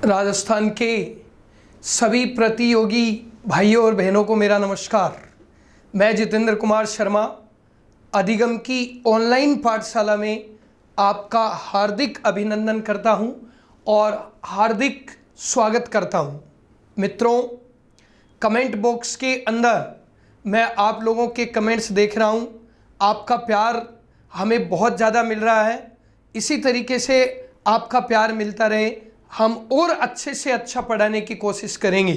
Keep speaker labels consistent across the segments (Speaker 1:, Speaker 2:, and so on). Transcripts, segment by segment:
Speaker 1: राजस्थान के सभी प्रतियोगी भाइयों और बहनों को मेरा नमस्कार। मैं जितेंद्र कुमार शर्मा अधिगम की ऑनलाइन पाठशाला में आपका हार्दिक अभिनंदन करता हूं और हार्दिक स्वागत करता हूं। मित्रों, कमेंट बॉक्स के अंदर मैं आप लोगों के कमेंट्स देख रहा हूं। आपका प्यार हमें बहुत ज़्यादा मिल रहा है। इसी तरीके से आपका प्यार मिलता रहे, हम और अच्छे से अच्छा पढ़ाने की कोशिश करेंगे।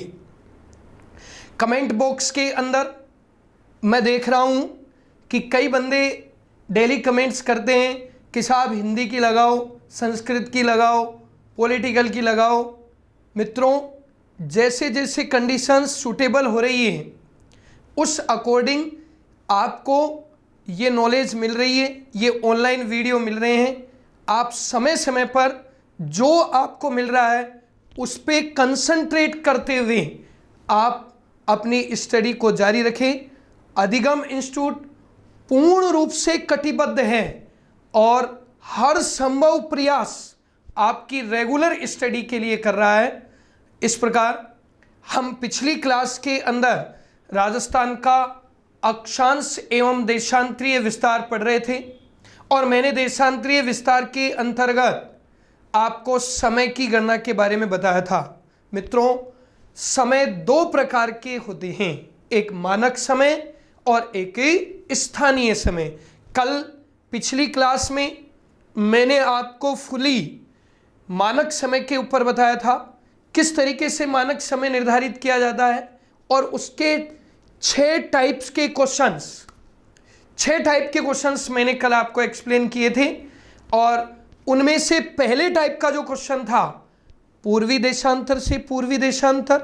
Speaker 1: कमेंट बॉक्स के अंदर मैं देख रहा हूं कि कई बंदे डेली कमेंट्स करते हैं कि साहब हिंदी की लगाओ, संस्कृत की लगाओ, पॉलिटिकल की लगाओ। मित्रों, जैसे जैसे कंडीशंस सूटेबल हो रही है उस अकॉर्डिंग आपको ये नॉलेज मिल रही है, ये ऑनलाइन वीडियो मिल रहे हैं। आप समय समय पर जो आपको मिल रहा है उस पे कंसंट्रेट करते हुए आप अपनी स्टडी को जारी रखें। अधिगम इंस्टीट्यूट पूर्ण रूप से कटिबद्ध है और हर संभव प्रयास आपकी रेगुलर स्टडी के लिए कर रहा है। इस प्रकार हम पिछली क्लास के अंदर राजस्थान का अक्षांश एवं देशांतरीय विस्तार पढ़ रहे थे और मैंने देशांतरीय विस्तार के अंतर्गत आपको समय की गणना के बारे में बताया था। मित्रों, समय दो प्रकार के होते हैं, एक मानक समय और एक स्थानीय समय। कल पिछली क्लास में मैंने आपको फुली मानक समय के ऊपर बताया था, किस तरीके से मानक समय निर्धारित किया जाता है और उसके 6 टाइप्स के क्वेश्चंस मैंने कल आपको एक्सप्लेन किए थे। और उनमें से पहले टाइप का जो क्वेश्चन था पूर्वी देशांतर से पूर्वी देशांतर,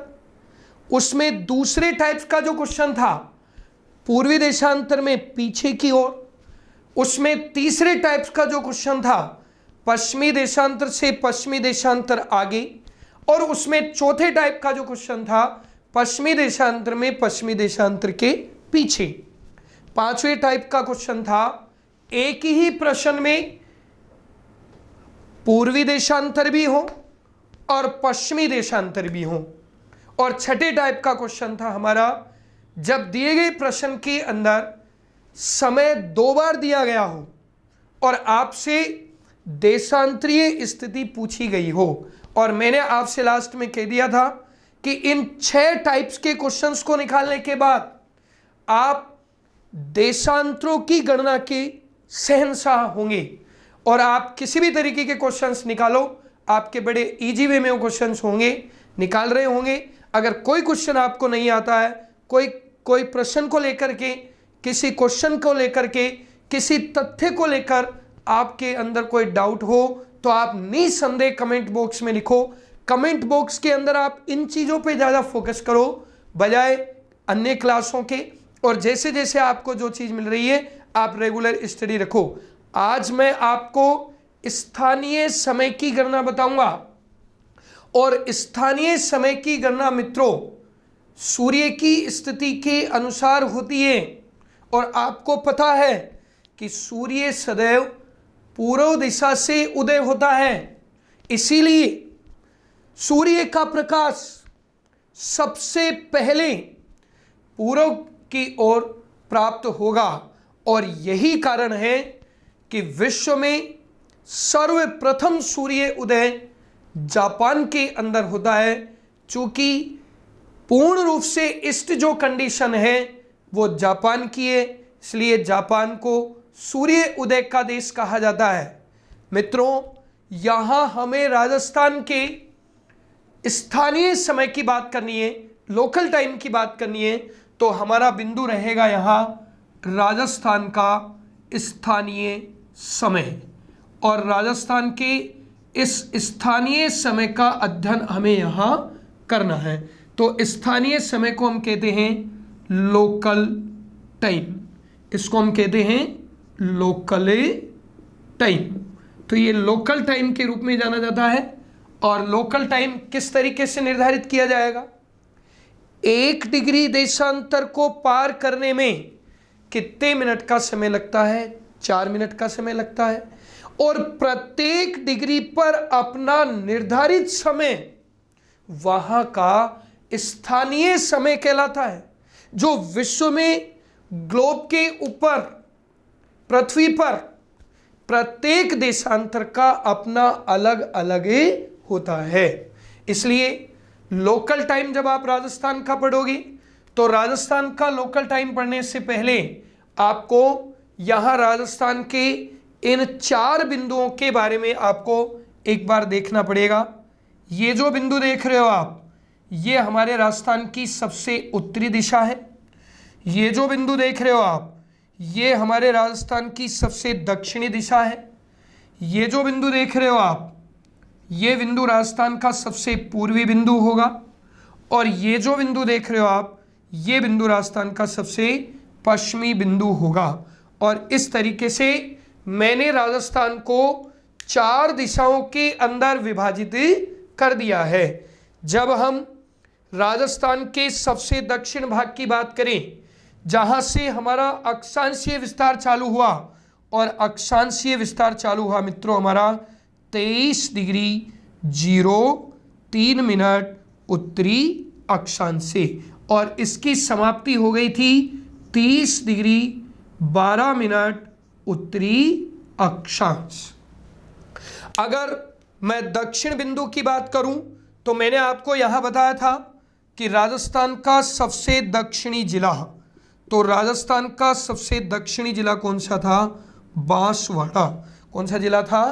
Speaker 1: उसमें दूसरे टाइप का जो क्वेश्चन था पूर्वी देशांतर में पीछे की ओर, उसमें तीसरे टाइप का जो क्वेश्चन था पश्चिमी देशांतर से पश्चिमी देशांतर आगे, और उसमें चौथे टाइप का जो क्वेश्चन था पश्चिमी देशांतर में पश्चिमी देशांतर के पीछे। पांचवें टाइप का क्वेश्चन था एक ही प्रश्न में पूर्वी देशांतर भी हो और पश्चिमी देशांतर भी हो। और छठे टाइप का क्वेश्चन था हमारा जब दिए गए प्रश्न के अंदर समय 2 बार दिया गया हो और आपसे देशांतरीय स्थिति पूछी गई हो। और मैंने आपसे लास्ट में कह दिया था कि इन 6 टाइप्स के क्वेश्चंस को निकालने के बाद आप देशांतरों की गणना के शहंशाह होंगे और आप किसी भी तरीके के क्वेश्चंस निकालो, आपके बड़े इजी वे में वो क्वेश्चंस होंगे, निकाल रहे होंगे। अगर कोई क्वेश्चन आपको नहीं आता है, कोई प्रश्न को लेकर के, किसी क्वेश्चन को लेकर के, किसी तथ्य को लेकर आपके अंदर कोई डाउट हो तो आप निसंदेह कमेंट बॉक्स में लिखो। कमेंट बॉक्स के अंदर आप इन चीज़ों पे ज़्यादा फोकस करो बजाय अन्य क्लासों के, और जैसे जैसे आपको जो चीज़ मिल रही है आप रेगुलर स्टडी रखो। आज मैं आपको स्थानीय समय की गणना बताऊंगा और स्थानीय समय की गणना मित्रों सूर्य की स्थिति के अनुसार होती है। और आपको पता है कि सूर्य सदैव पूर्व दिशा से उदय होता है, इसीलिए सूर्य का प्रकाश सबसे पहले पूर्व की ओर प्राप्त होगा। और यही कारण है कि विश्व में सर्वप्रथम सूर्य उदय जापान के अंदर होता है। चूंकि पूर्ण रूप से ईस्ट जो कंडीशन है वो जापान की है, इसलिए जापान को सूर्य उदय का देश कहा जाता है। मित्रों, यहाँ हमें राजस्थान के स्थानीय समय की बात करनी है, लोकल टाइम की बात करनी है, तो हमारा बिंदु रहेगा यहाँ राजस्थान का स्थानीय समय। और राजस्थान के इस स्थानीय समय का अध्ययन हमें यहाँ करना है। तो स्थानीय समय को हम कहते हैं लोकल टाइम, इसको हम कहते हैं लोकल टाइम। तो ये लोकल टाइम के रूप में जाना जाता है। और लोकल टाइम किस तरीके से निर्धारित किया जाएगा? 1 डिग्री देशांतर को पार करने में कितने मिनट का समय लगता है? 4 मिनट का समय लगता है। और प्रत्येक डिग्री पर अपना निर्धारित समय वहां का स्थानीय समय कहलाता है। जो विश्व में ग्लोब के ऊपर पृथ्वी पर प्रत्येक देशांतर का अपना अलग अलग होता है। इसलिए लोकल टाइम जब आप राजस्थान का पढ़ोगे तो राजस्थान का लोकल टाइम पढ़ने से पहले आपको यहां राजस्थान के इन 4 बिंदुओं के बारे में आपको एक बार देखना पड़ेगा। ये जो बिंदु देख रहे हो आप, ये हमारे राजस्थान की सबसे उत्तरी दिशा है। ये जो बिंदु देख रहे हो आप, ये हमारे राजस्थान की सबसे दक्षिणी दिशा है। ये जो बिंदु देख रहे हो आप, ये बिंदु राजस्थान का सबसे पूर्वी बिंदु होगा। और ये जो बिंदु देख रहे हो आप, ये बिंदु राजस्थान का सबसे पश्चिमी बिंदु होगा। और इस तरीके से मैंने राजस्थान को 4 दिशाओं के अंदर विभाजित कर दिया है। जब हम राजस्थान के सबसे दक्षिण भाग की बात करें, जहां से हमारा अक्षांशीय विस्तार चालू हुआ, और अक्षांशीय विस्तार चालू हुआ मित्रों हमारा 23 डिग्री 03 मिनट उत्तरी अक्षांश से, और इसकी समाप्ति हो गई थी 30 डिग्री 12 मिनट उत्तरी अक्षांश। अगर मैं दक्षिण बिंदु की बात करूं तो मैंने आपको यहां बताया था कि राजस्थान का सबसे दक्षिणी जिला, तो राजस्थान का सबसे दक्षिणी जिला कौन सा था? बांसवाड़ा। कौन सा जिला था?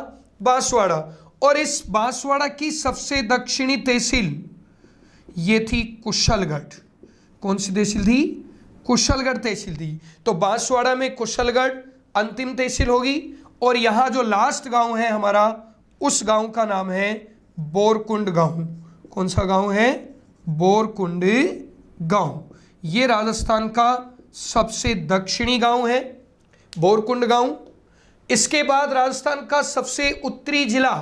Speaker 1: बांसवाड़ा। और इस बांसवाड़ा की सबसे दक्षिणी तहसील ये थी कुशलगढ़। कौन सी तहसील थी? कुशलगढ़ तहसील थी। तो बांसवाड़ा में कुशलगढ़ अंतिम तहसील होगी। और यहाँ जो लास्ट गांव है हमारा, उस गांव का नाम है बोरकुंड गांव। कौन सा गांव है? बोरकुंड गांव। ये राजस्थान का सबसे दक्षिणी गांव है बोरकुंड गांव। इसके बाद राजस्थान का सबसे उत्तरी जिला,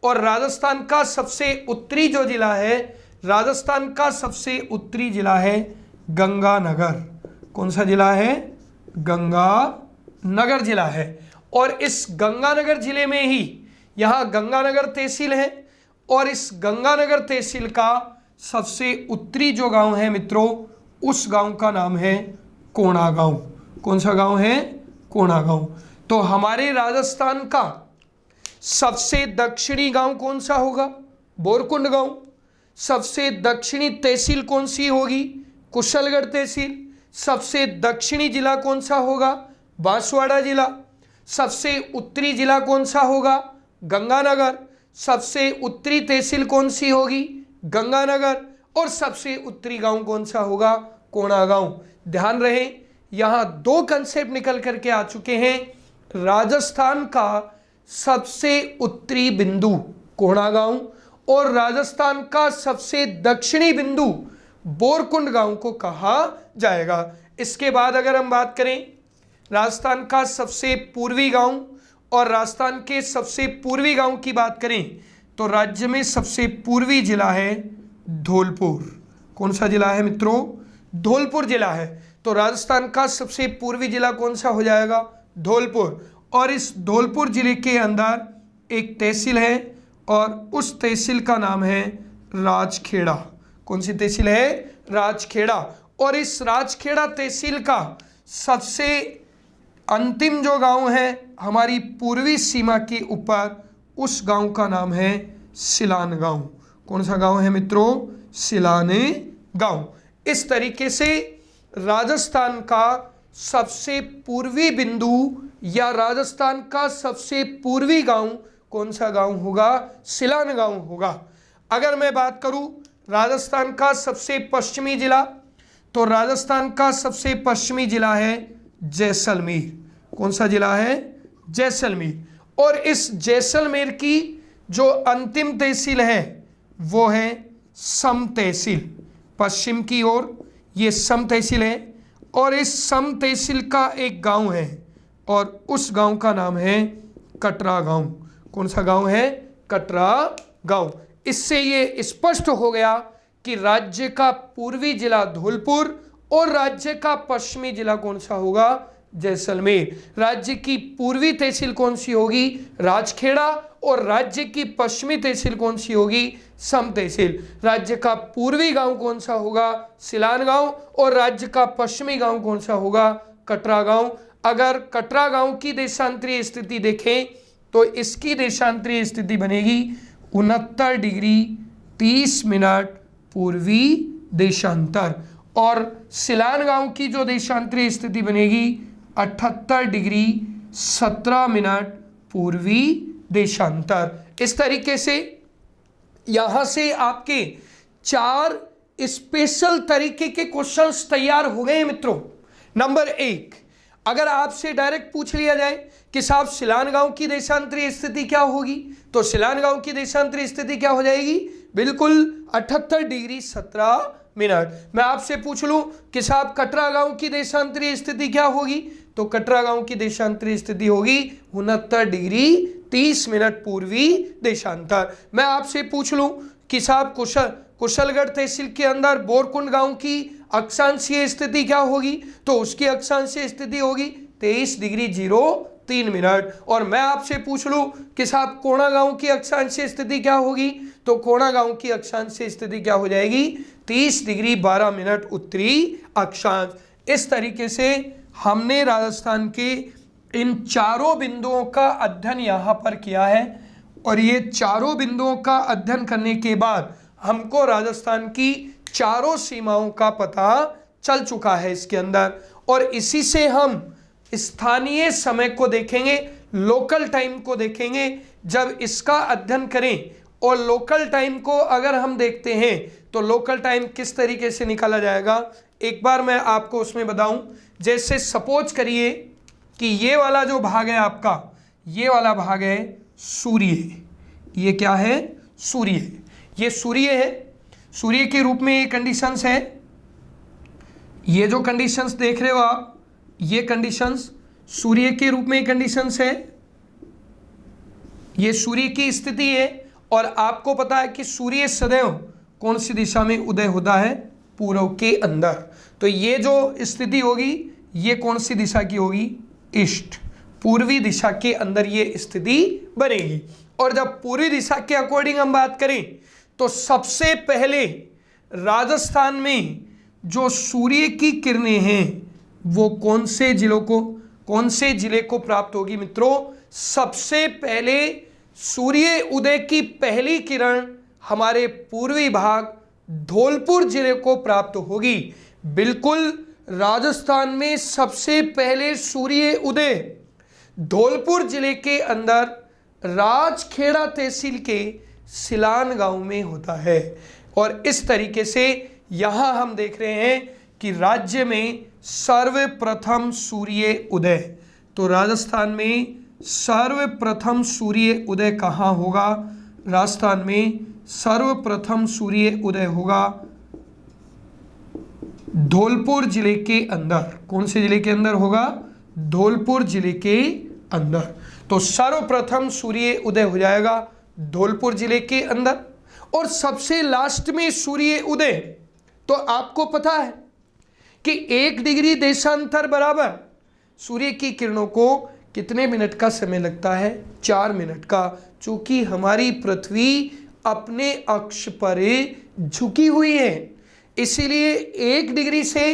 Speaker 1: और राजस्थान का सबसे उत्तरी जो जिला है, राजस्थान का सबसे उत्तरी जिला है गंगानगर। कौन सा जिला है? गंगानगर जिला है। और इस गंगानगर जिले में ही यहाँ गंगानगर तहसील है, और इस गंगानगर तहसील का सबसे उत्तरी जो गांव है मित्रों, उस गांव का नाम है कोणा गांव। कौन सा गांव है? कोणा गांव। तो हमारे राजस्थान का सबसे दक्षिणी गांव कौन सा होगा? बोरकुंड गांव। सबसे दक्षिणी तहसील कौन सी होगी? कुशलगढ़ तहसील। सबसे दक्षिणी जिला कौन सा होगा? बांसवाड़ा जिला। सबसे उत्तरी जिला कौन सा होगा? गंगानगर। सबसे उत्तरी तहसील कौन सी होगी? गंगानगर। और सबसे उत्तरी गांव कौन सा होगा? कोणा गांव। ध्यान रहे, यहां 2 कंसेप्ट निकल करके आ चुके हैं। राजस्थान का सबसे उत्तरी बिंदु कोणा गांव, और राजस्थान का सबसे दक्षिणी बिंदु बोरकुंड गांव को कहा जाएगा। इसके बाद अगर हम बात करें राजस्थान का सबसे पूर्वी गांव, और राजस्थान के सबसे पूर्वी गांव की बात करें तो राज्य में सबसे पूर्वी जिला है धौलपुर। कौन सा जिला है मित्रों? धौलपुर जिला है। तो राजस्थान का सबसे पूर्वी जिला कौन सा हो जाएगा? धौलपुर। और इस धौलपुर जिले के अंदर एक तहसील है, और उस तहसील का नाम है राजखेड़ा। कौन सी तहसील है? राजखेड़ा। और इस राजखेड़ा तहसील का सबसे अंतिम जो गांव है हमारी पूर्वी सीमा के ऊपर, उस गांव का नाम है सिलान गांव। कौन सा गांव है मित्रों? सिलान गांव। इस तरीके से राजस्थान का सबसे पूर्वी बिंदु या राजस्थान का सबसे पूर्वी गांव कौन सा गांव होगा? सिलान गांव होगा। अगर मैं बात करूं राजस्थान का सबसे पश्चिमी जिला, तो राजस्थान का सबसे पश्चिमी जिला है जैसलमेर। कौन सा जिला है? जैसलमेर। और इस जैसलमेर की जो अंतिम तहसील है वो है सम तहसील। पश्चिम की ओर ये सम तहसील है, और इस सम तहसील का एक गांव है, और उस गांव का नाम है कटरा गांव। कौन सा गांव है? कटरा गांव। इससे ये स्पष्ट हो गया कि राज्य का पूर्वी जिला धौलपुर और राज्य का पश्चिमी जिला कौन सा होगा? जैसलमेर। राज्य की पूर्वी तहसील कौन सी होगी? राजखेड़ा, और राज्य की पश्चिमी तहसील कौन सी होगी? सम तहसील। राज्य का पूर्वी गांव कौन सा होगा? सिलान गांव। और राज्य का पश्चिमी गांव कौन सा होगा? कटरा गांव। अगर कटरा गांव की देशांतरीय स्थिति देखें तो इसकी देशांतरीय स्थिति बनेगी 69 डिग्री 30 मिनट पूर्वी देशांतर, और सिलान गांव की जो देशांतरीय स्थिति बनेगी 78 डिग्री 17 मिनट पूर्वी देशांतर। इस तरीके से यहां से आपके 4 स्पेशल तरीके के क्वेश्चंस तैयार हो गए मित्रों। नंबर 1, अगर आपसे डायरेक्ट पूछ लिया जाए कि साहब सिलान गांव की देशांतरीय स्थिति क्या होगी, तो सिलान गांव की देशांतरीय स्थिति क्या हो जाएगी? बिल्कुल 78 डिग्री 17 मिनट। मैं आपसे पूछ लूं कि साहब कटरा गांव की देशांतरीय स्थिति क्या होगी, तो कटरा गांव की देशांतरीय स्थिति होगी 69 डिग्री 30 मिनट पूर्वी देशांतर। मैं आपसे पूछ लूं कि साहब कुशलगढ़ तहसील के अंदर बोरकुंड गांव की अक्षांशीय स्थिति क्या होगी, तो उसकी अक्षांशीय स्थिति होगी 23 डिग्री 03 मिनट। और मैं आपसे पूछ लूं कि साहब कोणा गांव की अक्षांशीय स्थिति क्या होगी, तो कोणा गांव की अक्षांशीय स्थिति क्या हो जाएगी? 30 डिग्री 12 मिनट उत्तरी अक्षांश। इस तरीके से हमने राजस्थान के इन चारों बिंदुओं का अध्ययन यहाँ पर किया है, और ये चारों बिंदुओं का अध्ययन करने के बाद हमको राजस्थान की चारों सीमाओं का पता चल चुका है इसके अंदर। और इसी से हम स्थानीय समय को देखेंगे, लोकल टाइम को देखेंगे। जब इसका अध्ययन करें और लोकल टाइम को अगर हम देखते हैं तो लोकल टाइम किस तरीके से निकाला जाएगा, एक बार मैं आपको उसमें बताऊं। जैसे सपोज करिए कि ये वाला जो भाग है आपका, ये वाला भाग है सूर्य। ये क्या है? सूर्य। ये सूर्य है। सूर्य के रूप में ये कंडीशंस है। ये जो कंडीशंस देख रहे हो आप, ये कंडीशंस सूर्य के रूप में कंडीशंस है। ये सूर्य की स्थिति है, और आपको पता है कि सूर्य सदैव कौन सी दिशा में उदय होता है? पूर्व के अंदर। तो ये जो स्थिति होगी ये कौन सी दिशा की होगी? ईस्ट, पूर्वी दिशा के अंदर ये स्थिति बनेगी। और जब पूर्वी दिशा के अकॉर्डिंग हम बात करें तो सबसे पहले राजस्थान में जो सूर्य की किरणें हैं वो कौन से जिले को प्राप्त होगी मित्रों? सबसे पहले सूर्य उदय की पहली किरण हमारे पूर्वी भाग धौलपुर जिले को प्राप्त होगी। बिल्कुल, राजस्थान में सबसे पहले सूर्य उदय धौलपुर जिले के अंदर राजखेड़ा तहसील के सिलान गांव में होता है। और इस तरीके से यहां हम देख रहे हैं कि राज्य में सर्वप्रथम सूर्य उदय, तो राजस्थान में सर्वप्रथम सूर्य उदय कहाँ होगा? राजस्थान में सर्वप्रथम सूर्य उदय होगा धौलपुर जिले के अंदर। कौन से जिले के अंदर होगा? धौलपुर जिले के अंदर। तो सर्वप्रथम सूर्य उदय हो जाएगा धौलपुर जिले के अंदर। और सबसे लास्ट में सूर्य उदय, तो आपको पता है कि 1 डिग्री देशांतर बराबर सूर्य की किरणों को कितने मिनट का समय लगता है? 4 मिनट का। चूंकि हमारी पृथ्वी अपने अक्ष पर झुकी हुई है, इसीलिए 1 डिग्री से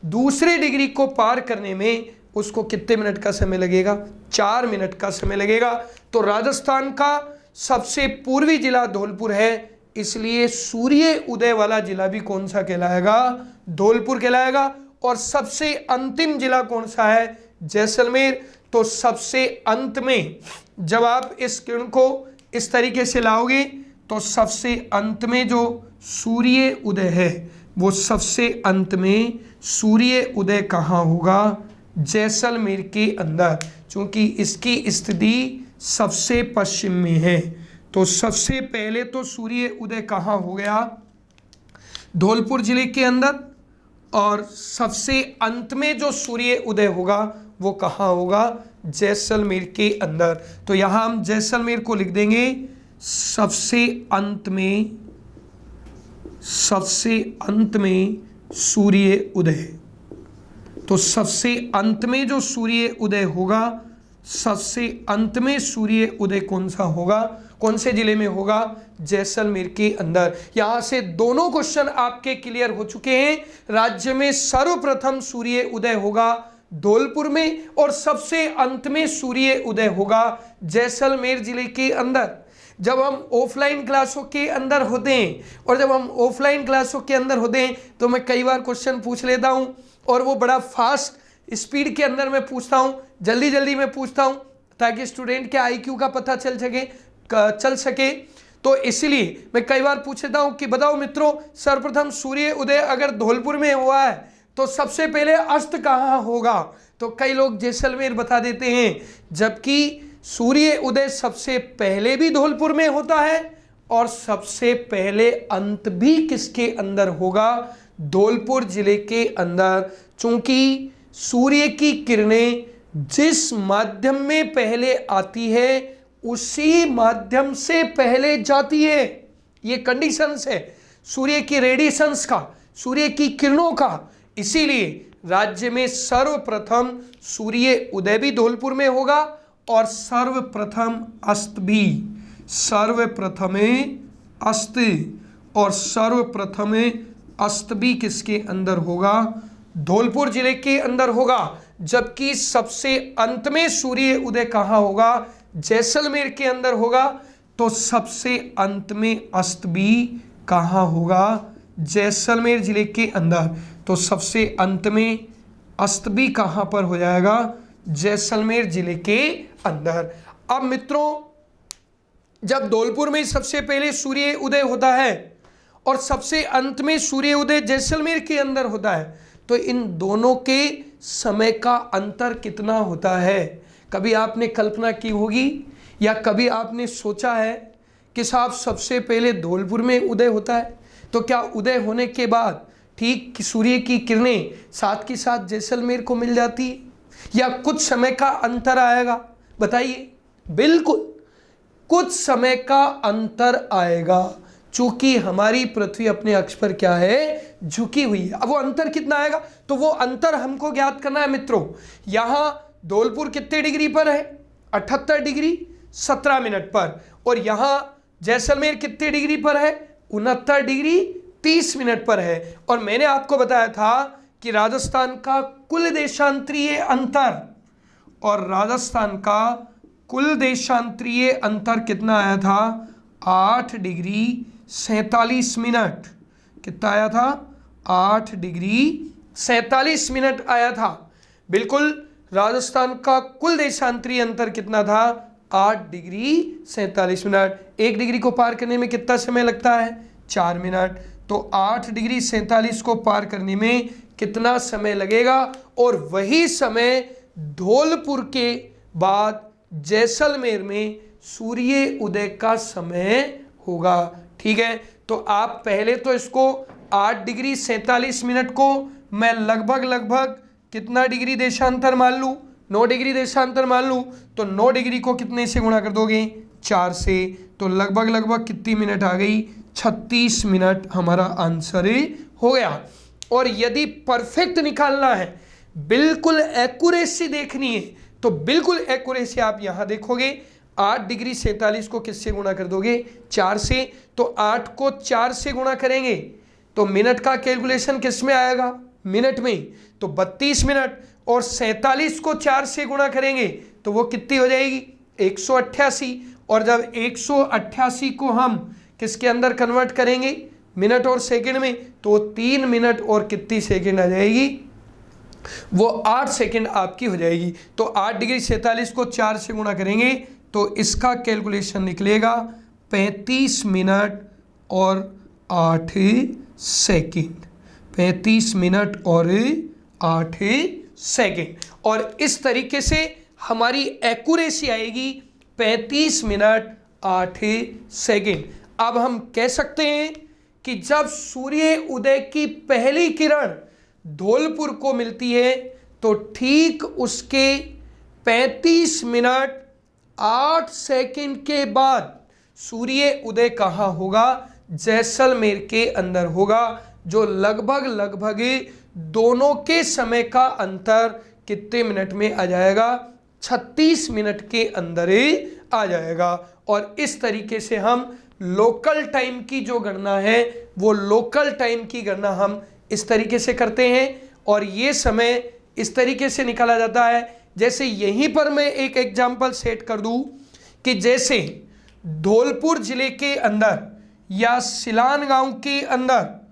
Speaker 1: दूसरे डिग्री को पार करने में उसको कितने मिनट का समय लगेगा? 4 मिनट का समय लगेगा। तो राजस्थान का सबसे पूर्वी जिला धौलपुर है, इसलिए सूर्य उदय वाला जिला भी कौन सा कहलाएगा? धौलपुर कहलाएगा। और सबसे अंतिम जिला कौन सा है? जैसलमेर। तो सबसे अंत में जब आप इस किरण को इस तरीके से लाओगे तो सबसे अंत में जो सूर्य उदय है वो सबसे अंत में सूर्य उदय कहाँ होगा? जैसलमेर के अंदर, क्योंकि इसकी स्थिति सबसे पश्चिम में है। तो सबसे पहले तो सूर्य उदय कहाँ हो गया? धौलपुर जिले के अंदर। और सबसे अंत में जो सूर्य उदय होगा वो कहाँ होगा? जैसलमेर के अंदर। तो यहाँ हम जैसलमेर को लिख देंगे सबसे अंत में सूर्य उदय। तो सबसे अंत में जो सूर्य उदय होगा सबसे अंत में सूर्य उदय कौन सा होगा, कौन से जिले में होगा, जैसलमेर के अंदर। यहां से दोनों क्वेश्चन आपके क्लियर हो चुके हैं। राज्य में सर्वप्रथम सूर्य उदय होगा धौलपुर में और सबसे अंत में सूर्य उदय होगा जैसलमेर जिले के अंदर। जब हम ऑफलाइन क्लासों के अंदर होते हैं और जब हम ऑफलाइन क्लासों के अंदर होते हैं तो मैं कई बार क्वेश्चन पूछ लेता हूं और वो बड़ा फास्ट स्पीड के अंदर मैं पूछता हूं, जल्दी जल्दी मैं पूछता हूं ताकि स्टूडेंट के आईक्यू का पता चल सके। तो इसलिए मैं कई बार पूछता हूं कि बताओ मित्रों, सर्वप्रथम सूर्य उदय अगर धौलपुर में हुआ है तो सबसे पहले अस्त कहाँ होगा, तो कई लोग जैसलमेर बता देते हैं, जबकि सूर्य उदय सबसे पहले भी धौलपुर में होता है और सबसे पहले अंत भी किसके अंदर होगा, धौलपुर जिले के अंदर। चूंकि सूर्य की किरणें जिस माध्यम में पहले आती है उसी माध्यम से पहले जाती है, ये कंडीशंस है सूर्य की रेडिएशंस का, सूर्य की किरणों का। इसीलिए राज्य में सर्वप्रथम सूर्य उदय भी धौलपुर में होगा और सर्वप्रथम अस्त भी, सर्वप्रथम अस्त और सर्वप्रथम अस्त भी किसके अंदर होगा, धौलपुर जिले के अंदर होगा। जबकि सबसे अंत में सूर्य उदय कहाँ होगा, जैसलमेर के अंदर होगा। तो सबसे अंत में अस्त भी कहाँ होगा, जैसलमेर जिले के अंदर। तो सबसे अंत में अस्त भी कहाँ पर हो जाएगा, जैसलमेर जिले के अंदर। अब मित्रों, जब धौलपुर में सबसे पहले सूर्य उदय होता है और सबसे अंत में सूर्य उदय जैसलमेर के अंदर होता है, तो इन दोनों के समय का अंतर कितना होता है। कभी आपने कल्पना की होगी या कभी आपने सोचा है कि साहब सबसे पहले धौलपुर में उदय होता है, तो क्या उदय होने के बाद ठीक सूर्य की किरणें साथ के साथ जैसलमेर को मिल जाती है या कुछ समय का अंतर आएगा, बताइए। बिल्कुल कुछ समय का अंतर आएगा, चूंकि हमारी पृथ्वी अपने अक्ष पर क्या है, झुकी हुई है। अब वो अंतर कितना आएगा, तो वो अंतर हमको ज्ञात करना है मित्रों। यहां धौलपुर कितने डिग्री पर है, 78 डिग्री 17 मिनट पर, और यहां जैसलमेर कितने डिग्री पर है, 69 डिग्री 30 मिनट पर है। और मैंने आपको बताया था कि राजस्थान का कुल देशांतरीय अंतर और राजस्थान का कुल देशांतरीय अंतर कितना आया था, 8 डिग्री 47 मिनट। कितना आया था, 8 डिग्री 47 मिनट आया था। बिल्कुल, राजस्थान का कुल देशांतरीय अंतर कितना था, 8 डिग्री 47 मिनट। 1 डिग्री को पार करने में कितना समय लगता है, 4 मिनट। तो 8 डिग्री 47 को पार करने में कितना समय लगेगा, और वही समय धौलपुर के बाद जैसलमेर में सूर्य उदय का समय होगा। ठीक है, तो आप पहले तो इसको 8 डिग्री 47 मिनट को मैं लगभग कितना डिग्री देशांतर मान लूँ, 9 डिग्री देशांतर मान लूँ, तो 9 डिग्री को कितने से गुणा कर दोगे, 4 से, तो लगभग कितनी मिनट आ गई, 36 मिनट हमारा आंसर हो गया। और यदि परफेक्ट निकालना है, बिल्कुल एक्यूरेसी देखनी है, तो बिल्कुल एक्यूरेसी आप यहां देखोगे, 8 डिग्री 47 को किससे गुणा कर दोगे, 4 से। तो 8 को 4 से गुणा करेंगे तो मिनट का कैलकुलेशन किस में आएगा, मिनट में, तो 32 मिनट। और 47 को 4 से गुणा करेंगे तो वो कितनी हो जाएगी, 188। और जब 188 को हम किसके अंदर कन्वर्ट करेंगे, मिनट और सेकंड में, तो 3 मिनट और कितनी सेकंड आ जाएगी, वो 8 सेकंड आपकी हो जाएगी। तो 8 डिग्री 47 को 4 से गुणा करेंगे तो इसका कैलकुलेशन निकलेगा 35 मिनट और 8 सेकंड, 35 मिनट और 8 सेकंड। और इस तरीके से हमारी एक्यूरेसी आएगी 35 मिनट 8 सेकंड। अब हम कह सकते हैं कि जब सूर्य उदय की पहली किरण धौलपुर को मिलती है तो ठीक उसके 35 मिनट 8 सेकंड के बाद सूर्य उदय कहाँ होगा, जैसलमेर के अंदर होगा, जो लगभग दोनों के समय का अंतर कितने मिनट में आ जाएगा, 36 मिनट के अंदर ही आ जाएगा। और इस तरीके से हम लोकल टाइम की जो गणना है वो लोकल टाइम की गणना हम इस तरीके से करते हैं और ये समय इस तरीके से निकाला जाता है। जैसे यहीं पर मैं एक एग्जांपल सेट कर दूं कि जैसे धौलपुर जिले के अंदर या सिलान गांव के अंदर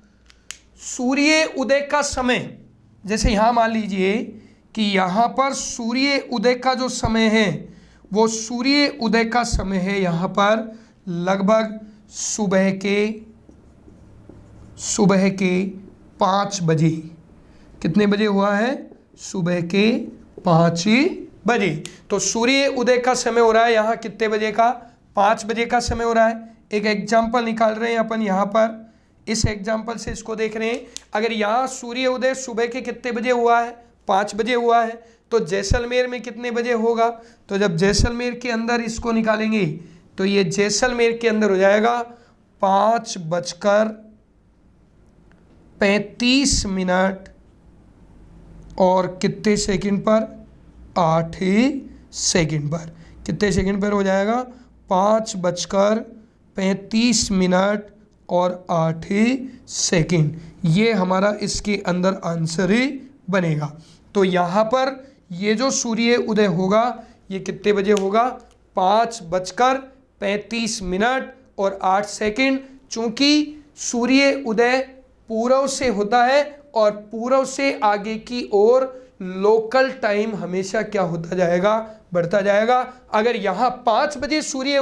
Speaker 1: सूर्य उदय का समय, जैसे यहाँ मान लीजिए कि यहाँ पर सूर्य उदय का जो समय है वो सूर्य उदय का समय है यहाँ पर लगभग सुबह के 5 बजे। कितने बजे हुआ है? सुबह के 5 बजे। तो सूर्य उदय का समय हो रहा है यहाँ कितने बजे का? 5 बजे का समय हो रहा है। एक एग्जाम्पल निकाल रहे हैं अपन यहाँ पर, इस एग्जाम्पल से इसको देख रहे हैं। अगर यहाँ सूर्य उदय सुबह के कितने बजे हुआ है? 5 बजे हुआ है। तो जैसलमेर में कितने बजे होगा? तो जब जैसलमेर के अंदर इसको निकालेंगे तो ये जैसलमेर के अंदर हो जाएगा 5:35 और कितने सेकंड पर? 8 सेकंड पर। कितने सेकंड पर हो जाएगा? 5:35 और 8 सेकंड। ये हमारा इसके अंदर आंसर ही बनेगा। तो यहाँ पर ये जो सूर्य उदय होगा ये कितने बजे होगा? 5:35 और 8 सेकंड। चूंकि सूर्य उदय पूर्व से होता है और पूर्व से आगे की ओर लोकल टाइम हमेशा क्या होता जाएगा? बढ़ता जाएगा। अगर यहाँ 5 बजे सूर्य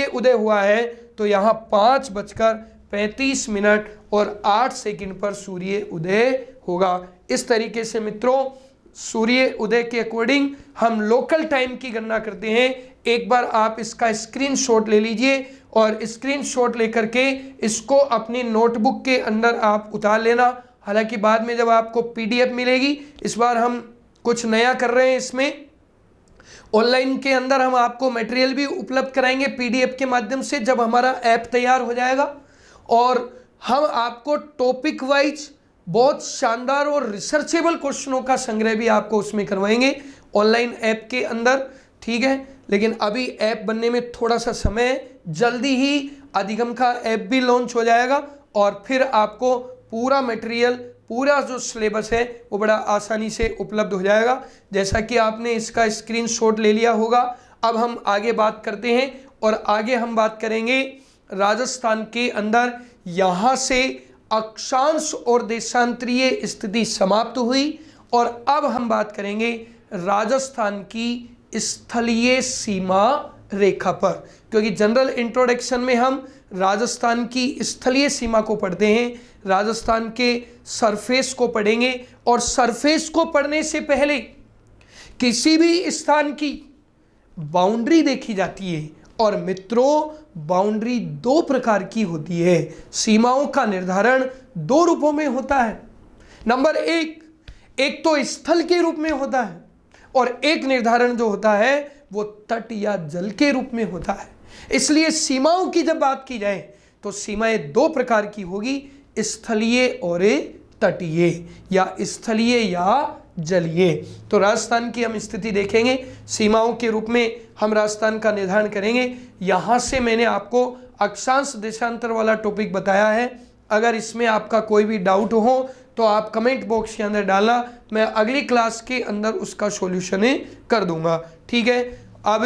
Speaker 1: उदय हुआ है तो यहाँ 5:35 और 8 सेकंड पर सूर्य उदय होगा। इस तरीके से मित्रों सूर्य उदय के अकॉर्डिंग हम लोकल टाइम की गणना करते हैं। एक बार आप इसका स्क्रीनशॉट ले लीजिए और स्क्रीनशॉट लेकर के इसको अपनी नोटबुक के अंदर आप उतार लेना। हालांकि बाद में जब आपको पीडीएफ मिलेगी, इस बार हम कुछ नया कर रहे हैं, इसमें ऑनलाइन के अंदर हम आपको मटेरियल भी उपलब्ध कराएंगे पीडीएफ के माध्यम से जब हमारा ऐप तैयार हो जाएगा। और हम आपको टॉपिक वाइज बहुत शानदार और रिसर्चेबल क्वेश्चनों का संग्रह भी आपको उसमें करवाएंगे ऑनलाइन ऐप के अंदर, ठीक है। लेकिन अभी ऐप बनने में थोड़ा सा समय, जल्दी ही अधिगम का ऐप भी लॉन्च हो जाएगा और फिर आपको पूरा मटेरियल, पूरा जो सिलेबस है वो बड़ा आसानी से उपलब्ध हो जाएगा। जैसा कि आपने इसका स्क्रीनशॉट ले लिया होगा। अब हम आगे बात करते हैं और आगे हम बात करेंगे राजस्थान के अंदर यहाँ से अक्षांश और देशांतरीय स्थिति समाप्त हुई और अब हम बात करेंगे राजस्थान की स्थलीय सीमा रेखा पर, क्योंकि जनरल इंट्रोडक्शन में हम राजस्थान की स्थलीय सीमा को पढ़ते हैं, राजस्थान के सरफेस को पढ़ेंगे। और सरफेस को पढ़ने से पहले किसी भी स्थान की बाउंड्री देखी जाती है और मित्रों बाउंड्री 2 प्रकार की होती है। सीमाओं का निर्धारण 2 रूपों में होता है। नंबर 1, एक तो स्थल के रूप में होता है और एक निर्धारण जो होता है वो तट या जल के रूप में होता है। इसलिए सीमाओं की जब बात की जाए तो सीमाएं 2 प्रकार की होगी, स्थलीय और तटीय, या स्थलीय या जलीय। तो राजस्थान की हम स्थिति देखेंगे, सीमाओं के रूप में हम राजस्थान का निर्धारण करेंगे। यहाँ से मैंने आपको अक्षांश देशांतर वाला टॉपिक बताया है। अगर इसमें आपका कोई भी डाउट हो तो आप कमेंट बॉक्स के अंदर डालना, मैं अगली क्लास के अंदर उसका सॉल्यूशन कर दूंगा, ठीक है। अब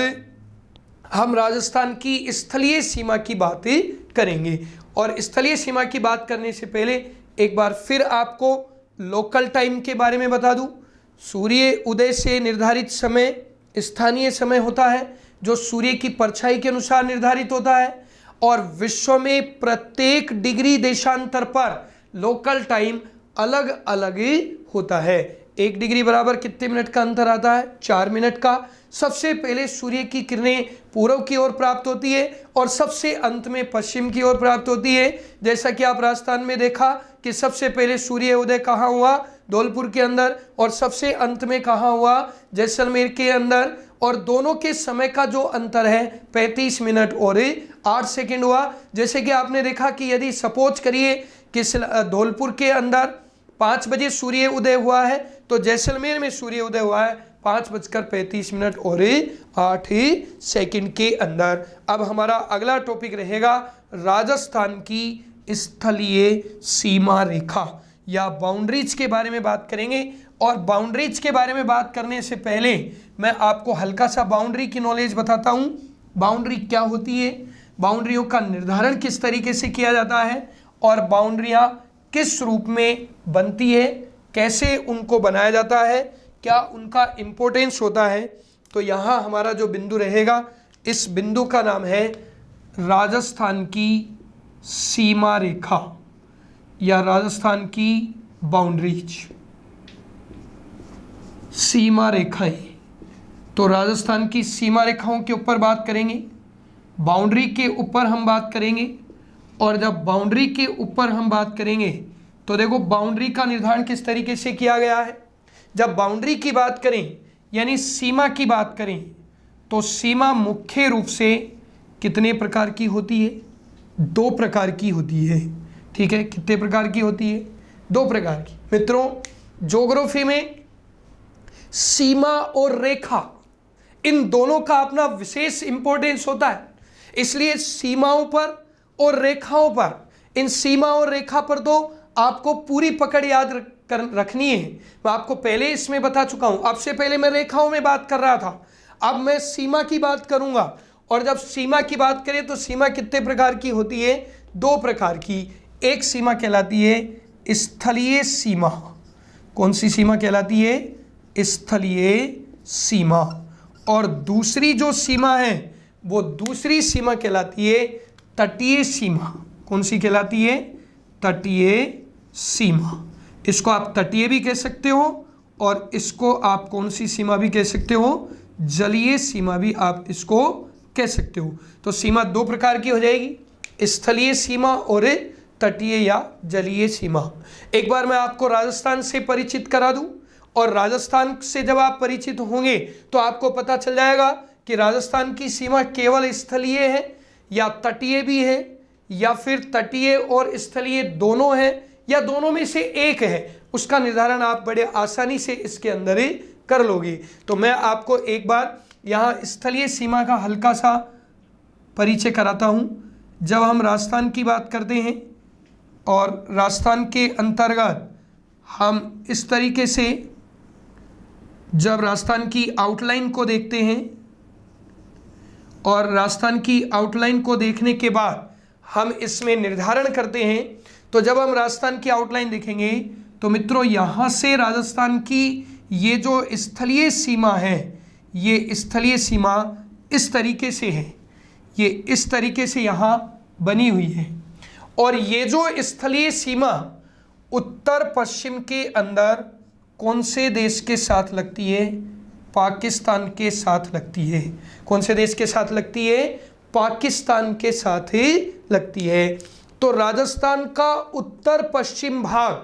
Speaker 1: हम राजस्थान की स्थलीय सीमा की बात करेंगे और स्थलीय सीमा की बात करने से पहले एक बार फिर आपको लोकल टाइम के बारे में बता दूं। सूर्य उदय से निर्धारित समय स्थानीय समय होता है जो सूर्य की परछाई के अनुसार निर्धारित होता है और विश्व में प्रत्येक डिग्री देशांतर पर लोकल टाइम अलग अलग होता है। 1 डिग्री बराबर कितने मिनट का अंतर आता है? 4 मिनट का। सबसे पहले सूर्य की किरणें पूर्व की ओर प्राप्त होती है और सबसे अंत में पश्चिम की ओर प्राप्त होती है। जैसा कि आप राजस्थान में देखा कि सबसे पहले सूर्य उदय कहाँ हुआ? धौलपुर के अंदर, और सबसे अंत में कहाँ हुआ? जैसलमेर के अंदर। और दोनों के समय का जो अंतर है 35 मिनट और 8 सेकंड हुआ। जैसे कि आपने देखा कि यदि सपोज करिए कि धौलपुर के अंदर 5 बजे सूर्य उदय हुआ है तो जैसलमेर में सूर्य उदय हुआ है 5:35 और 8 सेकंड के अंदर। अब हमारा अगला टॉपिक रहेगा राजस्थान की स्थलीय सीमा रेखा या बाउंड्रीज के बारे में बात करेंगे। और बाउंड्रीज के बारे में बात करने से पहले मैं आपको हल्का सा बाउंड्री की नॉलेज बताता हूँ। बाउंड्री क्या होती है, बाउंड्रियों का निर्धारण किस तरीके से किया जाता है और बाउंड्रियाँ किस रूप में बनती है, कैसे उनको बनाया जाता है, क्या उनका इम्पोर्टेंस होता है। तो यहाँ हमारा जो बिंदु रहेगा, इस बिंदु का नाम है राजस्थान की सीमा रेखा या राजस्थान की बाउंड्रीज, सीमा रेखाएं। तो राजस्थान की सीमा रेखाओं के ऊपर बात करेंगे, बाउंड्री के ऊपर हम बात करेंगे। और जब बाउंड्री के ऊपर हम बात करेंगे तो देखो बाउंड्री का निर्धारण किस तरीके से किया गया है। जब बाउंड्री की बात करें यानी सीमा की बात करें तो सीमा मुख्य रूप से कितने प्रकार की होती है, 2 प्रकार की होती है। ठीक है, कितने प्रकार की होती है, 2 प्रकार की। मित्रों, ज्योग्राफी में सीमा और रेखा, इन दोनों का अपना विशेष इंपॉर्टेंस होता है। इसलिए सीमाओं पर और रेखाओं पर, इन सीमा और रेखा पर तो आपको पूरी पकड़ याद रखनी है। मैं आपको पहले इसमें बता चुका हूं। अब से पहले मैं रेखाओं में बात कर रहा था, अब मैं सीमा की बात करूंगा। और जब सीमा की बात करें तो सीमा कितने प्रकार की होती है, 2 प्रकार की। एक सीमा कहलाती है स्थलीय सीमा। कौन सी सीमा कहलाती है, स्थलीय सीमा। और दूसरी जो सीमा है वो दूसरी सीमा कहलाती है तटीय सीमा। कौन सी कहलाती है, तटीय सीमा। इसको आप तटीय भी कह सकते हो और इसको आप कौन सी सीमा भी कह सकते हो, जलीय सीमा भी आप इसको कह सकते हो। तो सीमा 2 प्रकार की हो जाएगी, स्थलीय सीमा और तटीय या जलीय सीमा। एक बार मैं आपको राजस्थान से परिचित करा दूं और राजस्थान से जब आप परिचित होंगे तो आपको पता चल जाएगा कि राजस्थान की सीमा केवल स्थलीय है या तटीय भी है या फिर तटीय और स्थलीय दोनों है या दोनों में से एक है। उसका निर्धारण आप बड़े आसानी से इसके अंदर ही कर लोगे। तो मैं आपको एक बार यहाँ स्थलीय सीमा का हल्का सा परिचय कराता हूँ। जब हम राजस्थान की बात करते हैं और राजस्थान के अंतर्गत हम इस तरीके से जब राजस्थान की आउटलाइन को देखते हैं और राजस्थान की आउटलाइन को देखने के बाद हम इसमें निर्धारण करते हैं, तो जब हम राजस्थान की आउटलाइन देखेंगे तो मित्रों यहाँ से राजस्थान की ये जो स्थलीय सीमा है, ये स्थलीय सीमा इस तरीके से है, ये इस तरीके से यहाँ बनी हुई है। और ये जो स्थलीय सीमा उत्तर पश्चिम के अंदर कौन से देश के साथ लगती है, पाकिस्तान के साथ लगती है। कौन से देश के साथ लगती है, पाकिस्तान के साथ ही लगती है। तो राजस्थान का उत्तर पश्चिम भाग,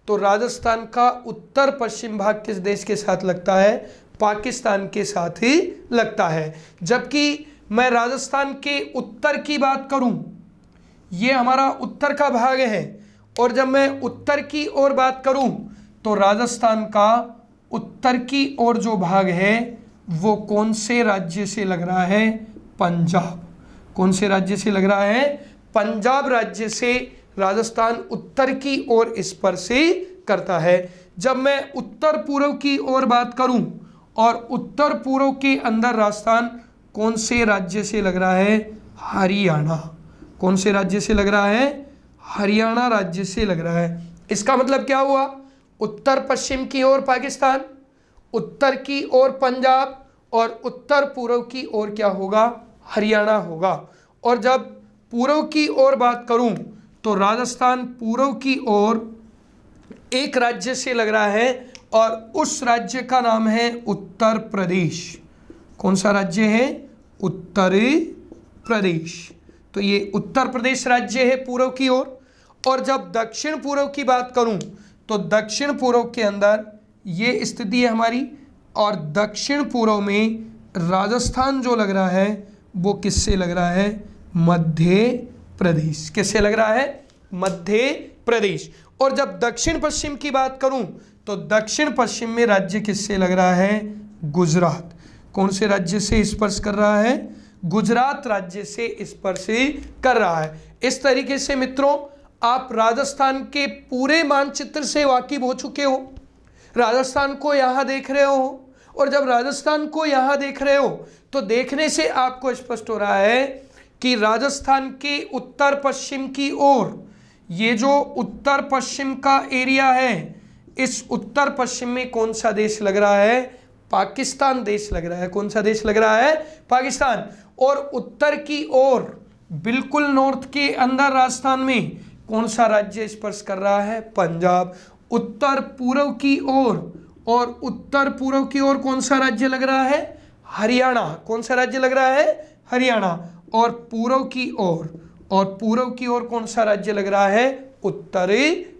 Speaker 1: तो राजस्थान का उत्तर पश्चिम भाग किस देश के साथ लगता है, पाकिस्तान के साथ ही लगता है। जबकि मैं राजस्थान के उत्तर की बात करूं, ये हमारा उत्तर का भाग है। और जब मैं उत्तर की ओर बात करूं तो राजस्थान का उत्तर की ओर जो भाग है वो कौन से राज्य से लग रहा है, पंजाब। कौन से राज्य से लग रहा है, पंजाब राज्य से राजस्थान उत्तर की ओर स्पर्श करता है। जब मैं उत्तर पूर्व की ओर बात करूं और उत्तर पूर्व के अंदर राजस्थान कौन से राज्य से लग रहा है, हरियाणा। कौन से राज्य से लग रहा है, हरियाणा राज्य से लग रहा है। इसका मतलब क्या हुआ, उत्तर पश्चिम की ओर पाकिस्तान, उत्तर की ओर पंजाब और उत्तर पूर्व की ओर क्या होगा, हरियाणा होगा। और जब पूर्व की ओर बात करूं तो राजस्थान पूर्व की ओर एक राज्य से लग रहा है और उस राज्य का नाम है उत्तर प्रदेश। कौन सा राज्य है, उत्तर प्रदेश। तो ये उत्तर प्रदेश राज्य है पूर्व की ओर। और जब दक्षिण पूर्व की बात करूं तो दक्षिण पूर्व के अंदर ये स्थिति है हमारी। और दक्षिण पूर्व में राजस्थान जो लग रहा है वो किससे लग रहा है, मध्य प्रदेश। किससे लग रहा है, मध्य प्रदेश। और जब दक्षिण पश्चिम की बात करूं तो दक्षिण पश्चिम में राज्य किससे लग रहा है, गुजरात। कौन से राज्य से स्पर्श कर रहा है? गुजरात राज्य से स्पर्श कर रहा है। इस तरीके से मित्रों आप राजस्थान के पूरे मानचित्र से वाकिफ हो चुके हो। राजस्थान को यहाँ देख रहे हो, और जब राजस्थान को यहाँ देख रहे हो तो देखने से आपको स्पष्ट हो रहा है कि राजस्थान के उत्तर पश्चिम की ओर, ये जो उत्तर पश्चिम का एरिया है, इस उत्तर पश्चिम में कौन सा देश लग रहा है? पाकिस्तान देश लग रहा है। कौन सा देश लग रहा है? पाकिस्तान। और उत्तर की ओर बिल्कुल नॉर्थ के अंदर राजस्थान में कौन सा राज्य स्पर्श कर रहा है? पंजाब। उत्तर पूर्व की ओर, और उत्तर पूर्व की ओर कौन सा राज्य लग रहा है? हरियाणा। कौन सा राज्य लग रहा है? हरियाणा। और पूर्व की ओर, और पूर्व की ओर कौन सा राज्य लग रहा है? उत्तर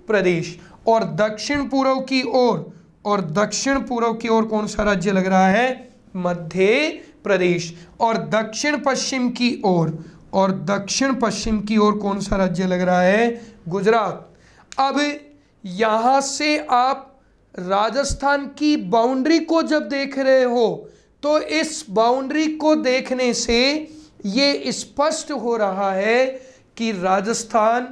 Speaker 1: प्रदेश। और दक्षिण पूर्व की ओर, और दक्षिण पूर्व की ओर कौन सा राज्य लग रहा है? मध्य प्रदेश। और दक्षिण पश्चिम की ओर, और दक्षिण पश्चिम की ओर कौन सा राज्य लग रहा है? गुजरात। अब यहां से आप राजस्थान की बाउंड्री को जब देख रहे हो तो इस बाउंड्री को देखने से ये स्पष्ट हो रहा है कि राजस्थान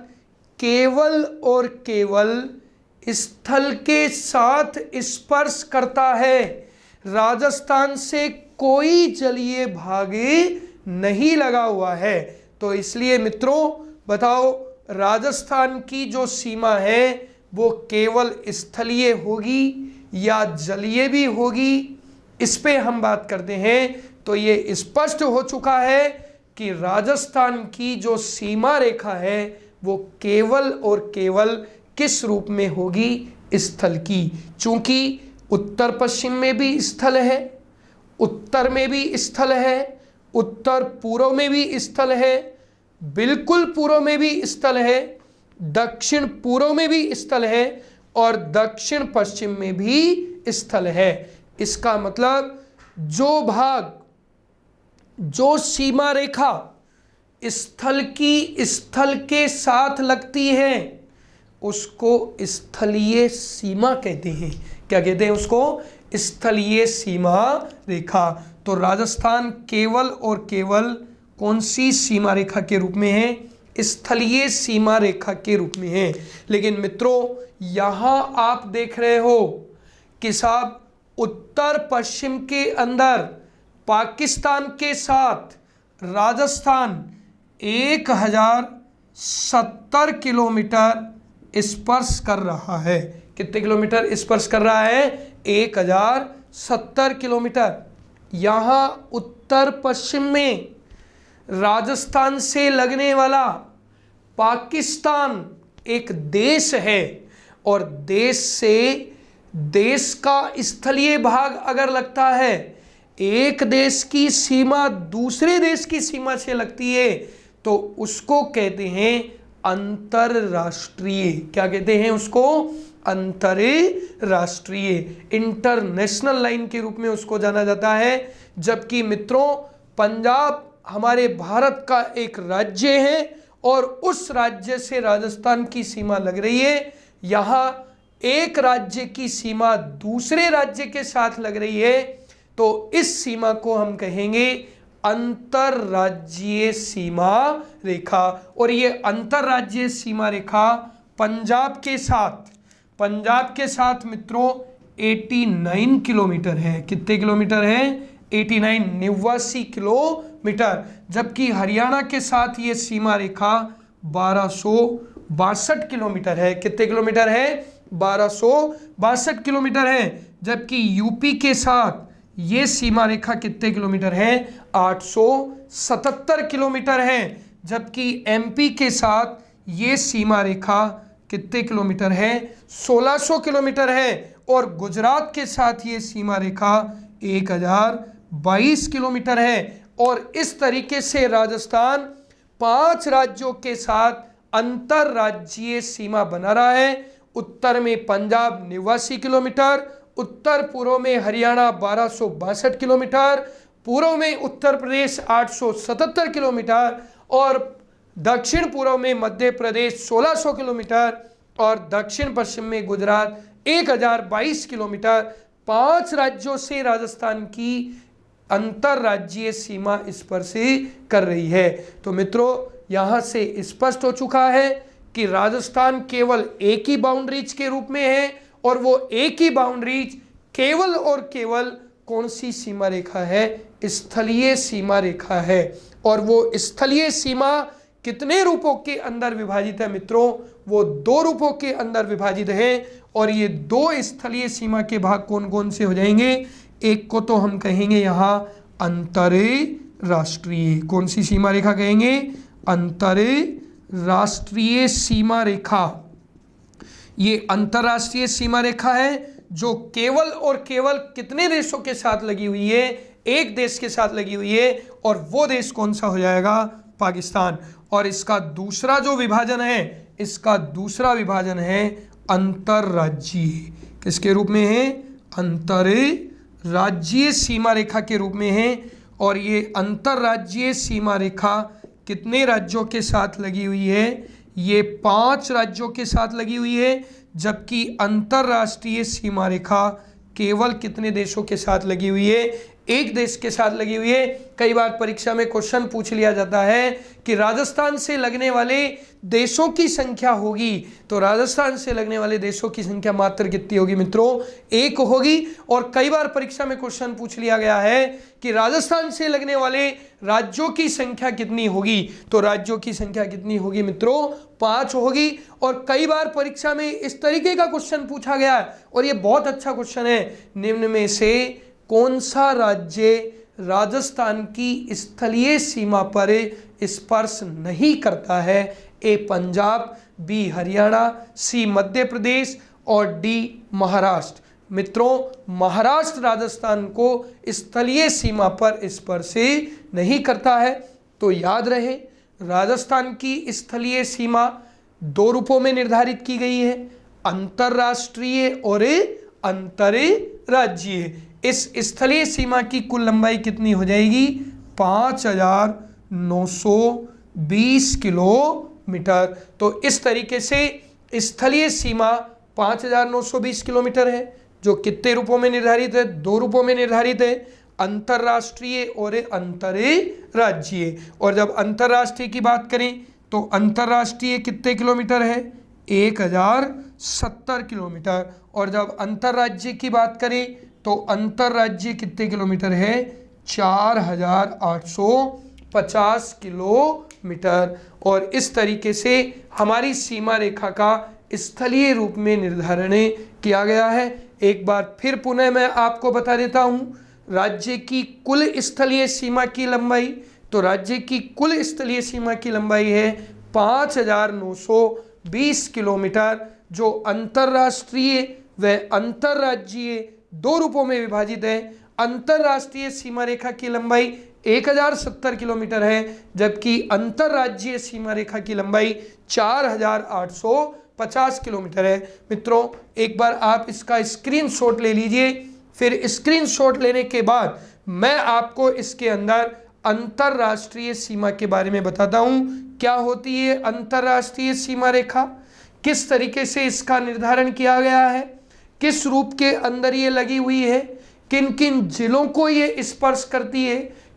Speaker 1: केवल और केवल स्थल के साथ स्पर्श करता है। राजस्थान से कोई जलीय भाग नहीं लगा हुआ है। तो इसलिए मित्रों बताओ, राजस्थान की जो सीमा है वो केवल स्थलीय होगी या जलीय भी होगी, इस पे हम बात करते हैं। तो ये स्पष्ट हो चुका है कि राजस्थान की जो सीमा रेखा है वो केवल और केवल किस रूप में होगी? स्थल की। चूंकि उत्तर पश्चिम में भी स्थल है, उत्तर में भी स्थल है, उत्तर पूर्व में भी स्थल है, बिल्कुल पूर्व में भी स्थल है, दक्षिण पूर्व में भी स्थल है, और दक्षिण पश्चिम में भी स्थल है। इसका मतलब जो भाग, जो सीमा रेखा स्थल की स्थल के साथ लगती है उसको स्थलीय सीमा कहते हैं। क्या कहते हैं उसको? स्थलीय सीमा रेखा। तो राजस्थान केवल और केवल कौन सी सीमा रेखा के रूप में है? स्थलीय सीमा रेखा के रूप में है। लेकिन मित्रों यहां आप देख रहे हो कि साहब उत्तर पश्चिम के अंदर पाकिस्तान के साथ राजस्थान 1070 किलोमीटर स्पर्श कर रहा है। कितने किलोमीटर स्पर्श कर रहा है? 1070 किलोमीटर। यहाँ उत्तर पश्चिम में राजस्थान से लगने वाला पाकिस्तान एक देश है, और देश से देश का स्थलीय भाग अगर लगता है, एक देश की सीमा दूसरे देश की सीमा से लगती है तो उसको कहते हैं अंतरराष्ट्रीय। क्या कहते हैं उसको? अंतरराष्ट्रीय, इंटरनेशनल लाइन के रूप में उसको जाना जाता है। जबकि मित्रों पंजाब हमारे भारत का एक राज्य है और उस राज्य से राजस्थान की सीमा लग रही है। यहाँ एक राज्य की सीमा दूसरे राज्य के साथ लग रही है, तो इस सीमा को हम कहेंगे अंतरराज्यीय सीमा रेखा। और ये अंतरराज्यीय सीमा रेखा पंजाब के साथ मित्रों 89 किलोमीटर है। कितने किलोमीटर है? 89 किलोमीटर। जबकि हरियाणा के साथ ये सीमा रेखा 1262 किलोमीटर है। कितने किलोमीटर है? 1262 किलोमीटर है। जबकि यूपी के साथ ये सीमा रेखा कितने किलोमीटर है? 877 किलोमीटर है। जबकि एमपी के साथ ये सीमा रेखा कितने किलोमीटर है? 1600 किलोमीटर है। और गुजरात के साथ ये सीमा रेखा 1022 किलोमीटर है। और इस तरीके से राजस्थान 5 राज्यों के साथ अंतरराज्यीय सीमा बना रहा है। उत्तर में पंजाब 89 किलोमीटर, उत्तर पूर्व में हरियाणा 1262 किलोमीटर, पूर्व में उत्तर प्रदेश 877 किलोमीटर, और दक्षिण पूर्व में मध्य प्रदेश 1600 किलोमीटर, और दक्षिण पश्चिम में गुजरात 1022 किलोमीटर। 5 राज्यों से राजस्थान की अंतरराज्यीय सीमा स्पर्श कर रही है। तो मित्रों यहां से स्पष्ट हो चुका है कि राजस्थान केवल एक ही बाउंड्रीज के रूप में है, और वो एक ही बाउंड्रीज केवल और केवल कौन सी सीमा रेखा है? स्थलीय सीमा रेखा है। और वो स्थलीय सीमा कितने रूपों के अंदर विभाजित है मित्रों? वो 2 रूपों के अंदर विभाजित है, और ये 2 स्थलीय सीमा के भाग कौन कौन से हो जाएंगे? एक को तो हम कहेंगे यहाँ अंतरराष्ट्रीय, कौन सी सीमा रेखा कहेंगे? अंतरराष्ट्रीय सीमा रेखा। ये अंतरराष्ट्रीय सीमा रेखा है जो केवल और केवल कितने देशों के साथ लगी हुई है? एक देश के साथ लगी हुई है, और वो देश कौन सा हो जाएगा? पाकिस्तान। और इसका दूसरा जो विभाजन है, इसका दूसरा विभाजन है अंतरराज्यीय। किसके रूप में है? अंतरराज्यीय सीमा रेखा के रूप में है। और ये अंतरराज्यीय सीमा रेखा कितने राज्यों के साथ लगी हुई है? ये 5 राज्यों के साथ लगी हुई है, जबकि अंतरराष्ट्रीय सीमा रेखा केवल कितने देशों के साथ लगी हुई है? एक देश के साथ लगी हुई है। कई बार परीक्षा में क्वेश्चन पूछ लिया जाता है कि राजस्थान से लगने वाले देशों की संख्या होगी, तो राजस्थान से लगने वाले देशों की संख्या मात्र कितनी होगी मित्रों? 1 होगी। और कई बार परीक्षा में क्वेश्चन पूछ लिया गया है कि राजस्थान से लगने वाले राज्यों की संख्या कितनी होगी, तो राज्यों की संख्या कितनी होगी मित्रों? 5 होगी। और कई बार परीक्षा में इस तरीके का क्वेश्चन पूछा गया है, और ये बहुत अच्छा क्वेश्चन है, निम्न में से कौन सा राज्य राजस्थान की स्थलीय सीमा पर स्पर्श नहीं करता है? ए पंजाब, बी हरियाणा, सी मध्य प्रदेश और डी महाराष्ट्र। मित्रों महाराष्ट्र राजस्थान को स्थलीय सीमा पर स्पर्श नहीं करता है। तो याद रहे राजस्थान की स्थलीय सीमा 2 रूपों में निर्धारित की गई है, अंतरराष्ट्रीय और अंतरराज्यीय। इस स्थलीय सीमा की कुल लंबाई कितनी हो जाएगी? 5920 किलोमीटर। तो इस तरीके से स्थलीय सीमा 5920 किलोमीटर है, जो कितने रूपों में निर्धारित है? 2 रूपों में निर्धारित है, अंतरराष्ट्रीय और अंतरराज्यीय। और जब अंतरराष्ट्रीय की बात करें तो अंतरराष्ट्रीय कितने किलोमीटर है? 1070 किलोमीटर। और जब अंतरराज्य की बात करें तो अंतरराज्य कितने किलोमीटर है? 4850 किलोमीटर। और इस तरीके से हमारी सीमा रेखा का स्थलीय रूप में निर्धारण किया गया है। एक बार फिर पुनः मैं आपको बता देता हूँ राज्य की कुल स्थलीय सीमा की लंबाई। तो राज्य की कुल स्थलीय सीमा की लंबाई है 5920 किलोमीटर, जो अंतरराष्ट्रीय व अंतरराज्यीय 2 रूपों में विभाजित है। अंतरराष्ट्रीय सीमा रेखा की लंबाई 1070 किलोमीटर है, जबकि अंतरराज्यीय सीमा रेखा की लंबाई 4850 किलोमीटर है। मित्रों एक बार आप इसका स्क्रीनशॉट ले लीजिए, फिर स्क्रीनशॉट लेने के बाद मैं आपको इसके अंदर अंतरराष्ट्रीय सीमा के बारे में बताता हूं। क्या होती है अंतरराष्ट्रीय सीमा रेखा, किस तरीके से इसका निर्धारण किया गया है, किस रूप के अंदर ये लगी हुई है, किन किन जिलों को ये स्पर्श करती है,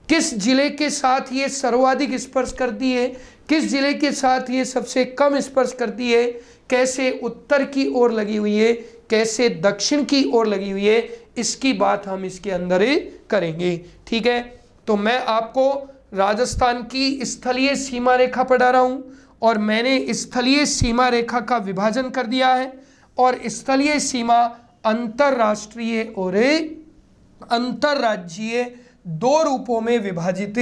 Speaker 1: किस जिले के साथ ये सर्वाधिक स्पर्श करती है, किस जिले के साथ ये सबसे कम स्पर्श करती है, कैसे उत्तर की ओर लगी हुई है, कैसे दक्षिण की ओर लगी हुई है, इसकी बात हम इसके अंदर करेंगे। ठीक है, तो मैं आपको राजस्थान की स्थलीय सीमा रेखा पढ़ा रहा हूं, और मैंने स्थलीय सीमा रेखा का विभाजन कर दिया है, और स्थलीय सीमा अंतरराष्ट्रीय और अंतरराज्यीय 2 रूपों में विभाजित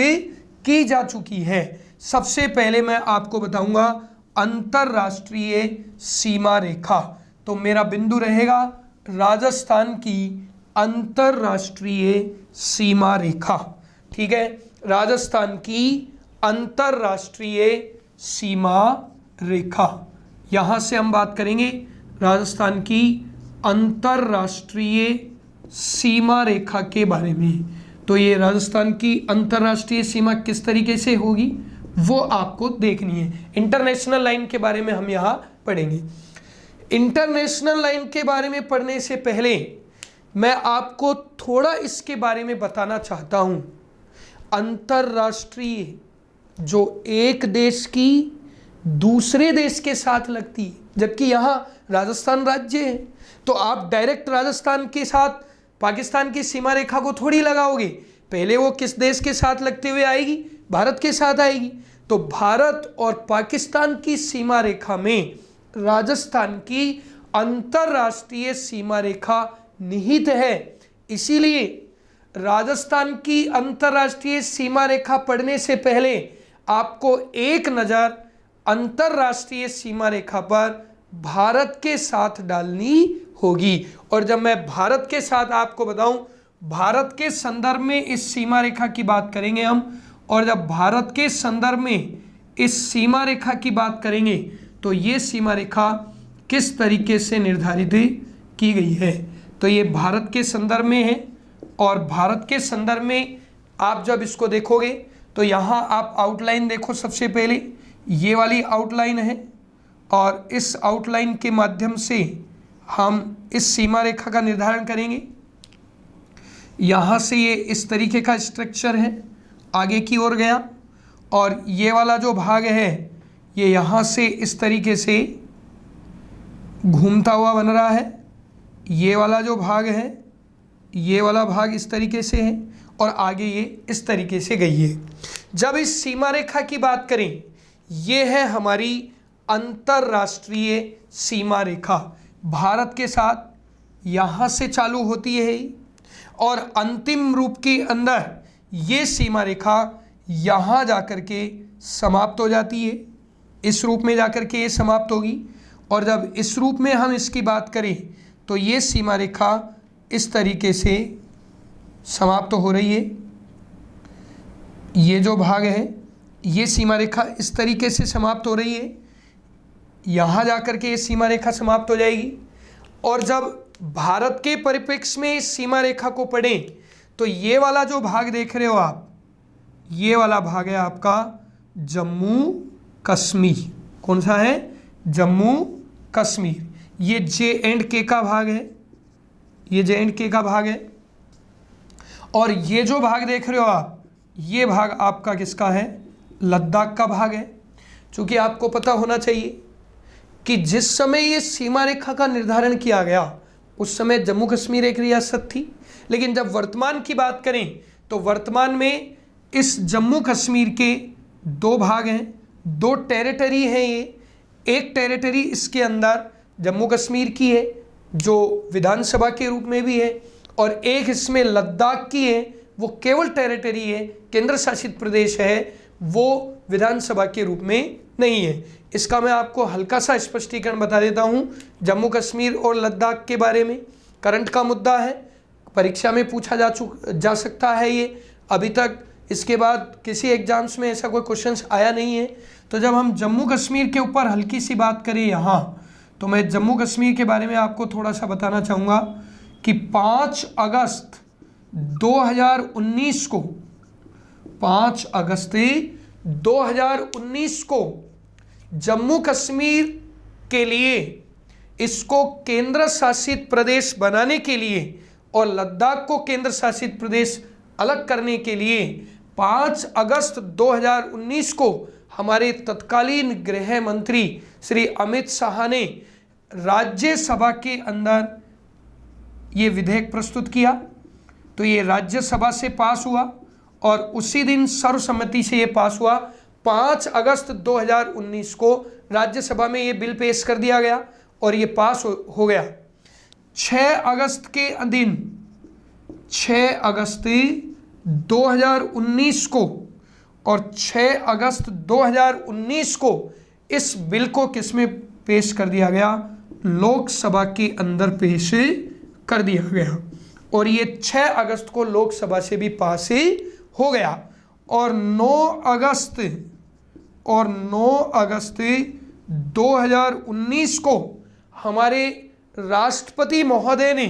Speaker 1: की जा चुकी है। सबसे पहले मैं आपको बताऊंगा अंतरराष्ट्रीय सीमा रेखा। तो मेरा बिंदु रहेगा राजस्थान की अंतरराष्ट्रीय सीमा रेखा। ठीक है, राजस्थान की अंतरराष्ट्रीय सीमा रेखा, यहां से हम बात करेंगे राजस्थान की अंतरराष्ट्रीय सीमा रेखा के बारे में। तो ये राजस्थान की अंतरराष्ट्रीय सीमा किस तरीके से होगी वो आपको देखनी है। इंटरनेशनल लाइन के बारे में हम यहाँ पढ़ेंगे। इंटरनेशनल लाइन के बारे में पढ़ने से पहले मैं आपको थोड़ा इसके बारे में बताना चाहता हूं। अंतरराष्ट्रीय जो एक देश की दूसरे देश के साथ लगती है, जबकि यहाँ राजस्थान राज्य है, तो आप डायरेक्ट राजस्थान के साथ पाकिस्तान की सीमा रेखा को थोड़ी लगाओगे, पहले वो किस देश के साथ लगते हुए आएगी? भारत के साथ आएगी। तो भारत और पाकिस्तान की सीमा रेखा में राजस्थान की अंतरराष्ट्रीय सीमा रेखा निहित है। इसीलिए राजस्थान की अंतरराष्ट्रीय सीमा रेखा पढ़ने से पहले आपको एक नज़र अंतरराष्ट्रीय सीमा रेखा पर भारत के साथ डालनी होगी। और जब मैं भारत के साथ आपको बताऊं, भारत के संदर्भ में इस सीमा रेखा की बात करेंगे हम, और जब भारत के संदर्भ में इस सीमा रेखा की बात करेंगे तो ये सीमा रेखा किस तरीके से निर्धारित की गई है। तो ये भारत के संदर्भ में है, और भारत के संदर्भ में आप जब इसको देखोगे तो यहाँ आप आउटलाइन देखो। सबसे पहले ये वाली आउटलाइन है, और इस आउटलाइन के माध्यम से हम इस सीमा रेखा का निर्धारण करेंगे। यहाँ से ये इस तरीके का स्ट्रक्चर है, आगे की ओर गया, और ये वाला जो भाग है ये यहाँ से इस तरीके से घूमता हुआ बन रहा है। ये वाला जो भाग है, ये वाला भाग इस तरीके से है, और आगे ये इस तरीके से गई है। जब इस सीमा रेखा की बात करें, ये है हमारी अंतरराष्ट्रीय सीमा रेखा। भारत के साथ यहाँ से चालू होती है, और अंतिम रूप के अंदर ये सीमा रेखा यहाँ जाकर के समाप्त हो जाती है। इस रूप में जाकर के ये समाप्त होगी, और जब इस रूप में हम इसकी बात करें तो ये सीमा रेखा इस तरीके से समाप्त हो रही है। ये जो भाग है, ये सीमा रेखा इस तरीके से समाप्त हो रही है, यहाँ जाकर के ये सीमा रेखा समाप्त हो जाएगी। और जब भारत के परिप्रेक्ष्य में इस सीमा रेखा को पढ़ें तो ये वाला जो भाग देख रहे हो आप, ये वाला भाग है आपका जम्मू कश्मीर। कौन सा है? जम्मू कश्मीर। ये J&K का भाग है, ये J&K का भाग है। और ये जो भाग देख रहे हो आप, ये भाग आपका किसका है? लद्दाख का भाग है। क्योंकि आपको पता होना चाहिए कि जिस समय ये सीमा रेखा का निर्धारण किया गया उस समय जम्मू कश्मीर एक रियासत थी, लेकिन जब वर्तमान की बात करें तो वर्तमान में इस जम्मू कश्मीर के दो भाग हैं, दो टेरिटरी हैं। ये एक टेरिटरी इसके अंदर जम्मू कश्मीर की है जो विधानसभा के रूप में भी है, और एक इसमें लद्दाख की है, वो केवल टेरिटरी है, केंद्र शासित प्रदेश है, वो विधानसभा के रूप में नहीं है। इसका मैं आपको हल्का सा स्पष्टीकरण बता देता हूँ जम्मू कश्मीर और लद्दाख के बारे में। करंट का मुद्दा है, परीक्षा में पूछा जा सकता है ये। अभी तक इसके बाद किसी एग्जाम्स में ऐसा कोई क्वेश्चंस आया नहीं है। तो जब हम जम्मू कश्मीर के ऊपर हल्की सी बात करें यहाँ, तो मैं जम्मू कश्मीर के बारे में आपको थोड़ा सा बताना चाहूँगा कि 5 अगस्त 2019 को 5 अगस्त 2019 को जम्मू कश्मीर के लिए इसको केंद्र शासित प्रदेश बनाने के लिए और लद्दाख को केंद्र शासित प्रदेश अलग करने के लिए 5 अगस्त 2019 को हमारे तत्कालीन गृह मंत्री श्री अमित शाह ने राज्यसभा के अंदर ये विधेयक प्रस्तुत किया। तो ये राज्यसभा से पास हुआ और उसी दिन सर्वसम्मति से ये पास हुआ। 5 अगस्त 2019 को राज्यसभा में ये बिल पेश कर दिया गया और ये पास हो गया। 6 अगस्त के दिन 6 अगस्त 2019 को और 6 अगस्त 2019 को इस बिल को किसमें पेश कर दिया गया? लोकसभा के अंदर पेश कर दिया गया और ये 6 अगस्त को लोकसभा से भी पास हो गया। और 9 अगस्त 2019 को हमारे राष्ट्रपति महोदय ने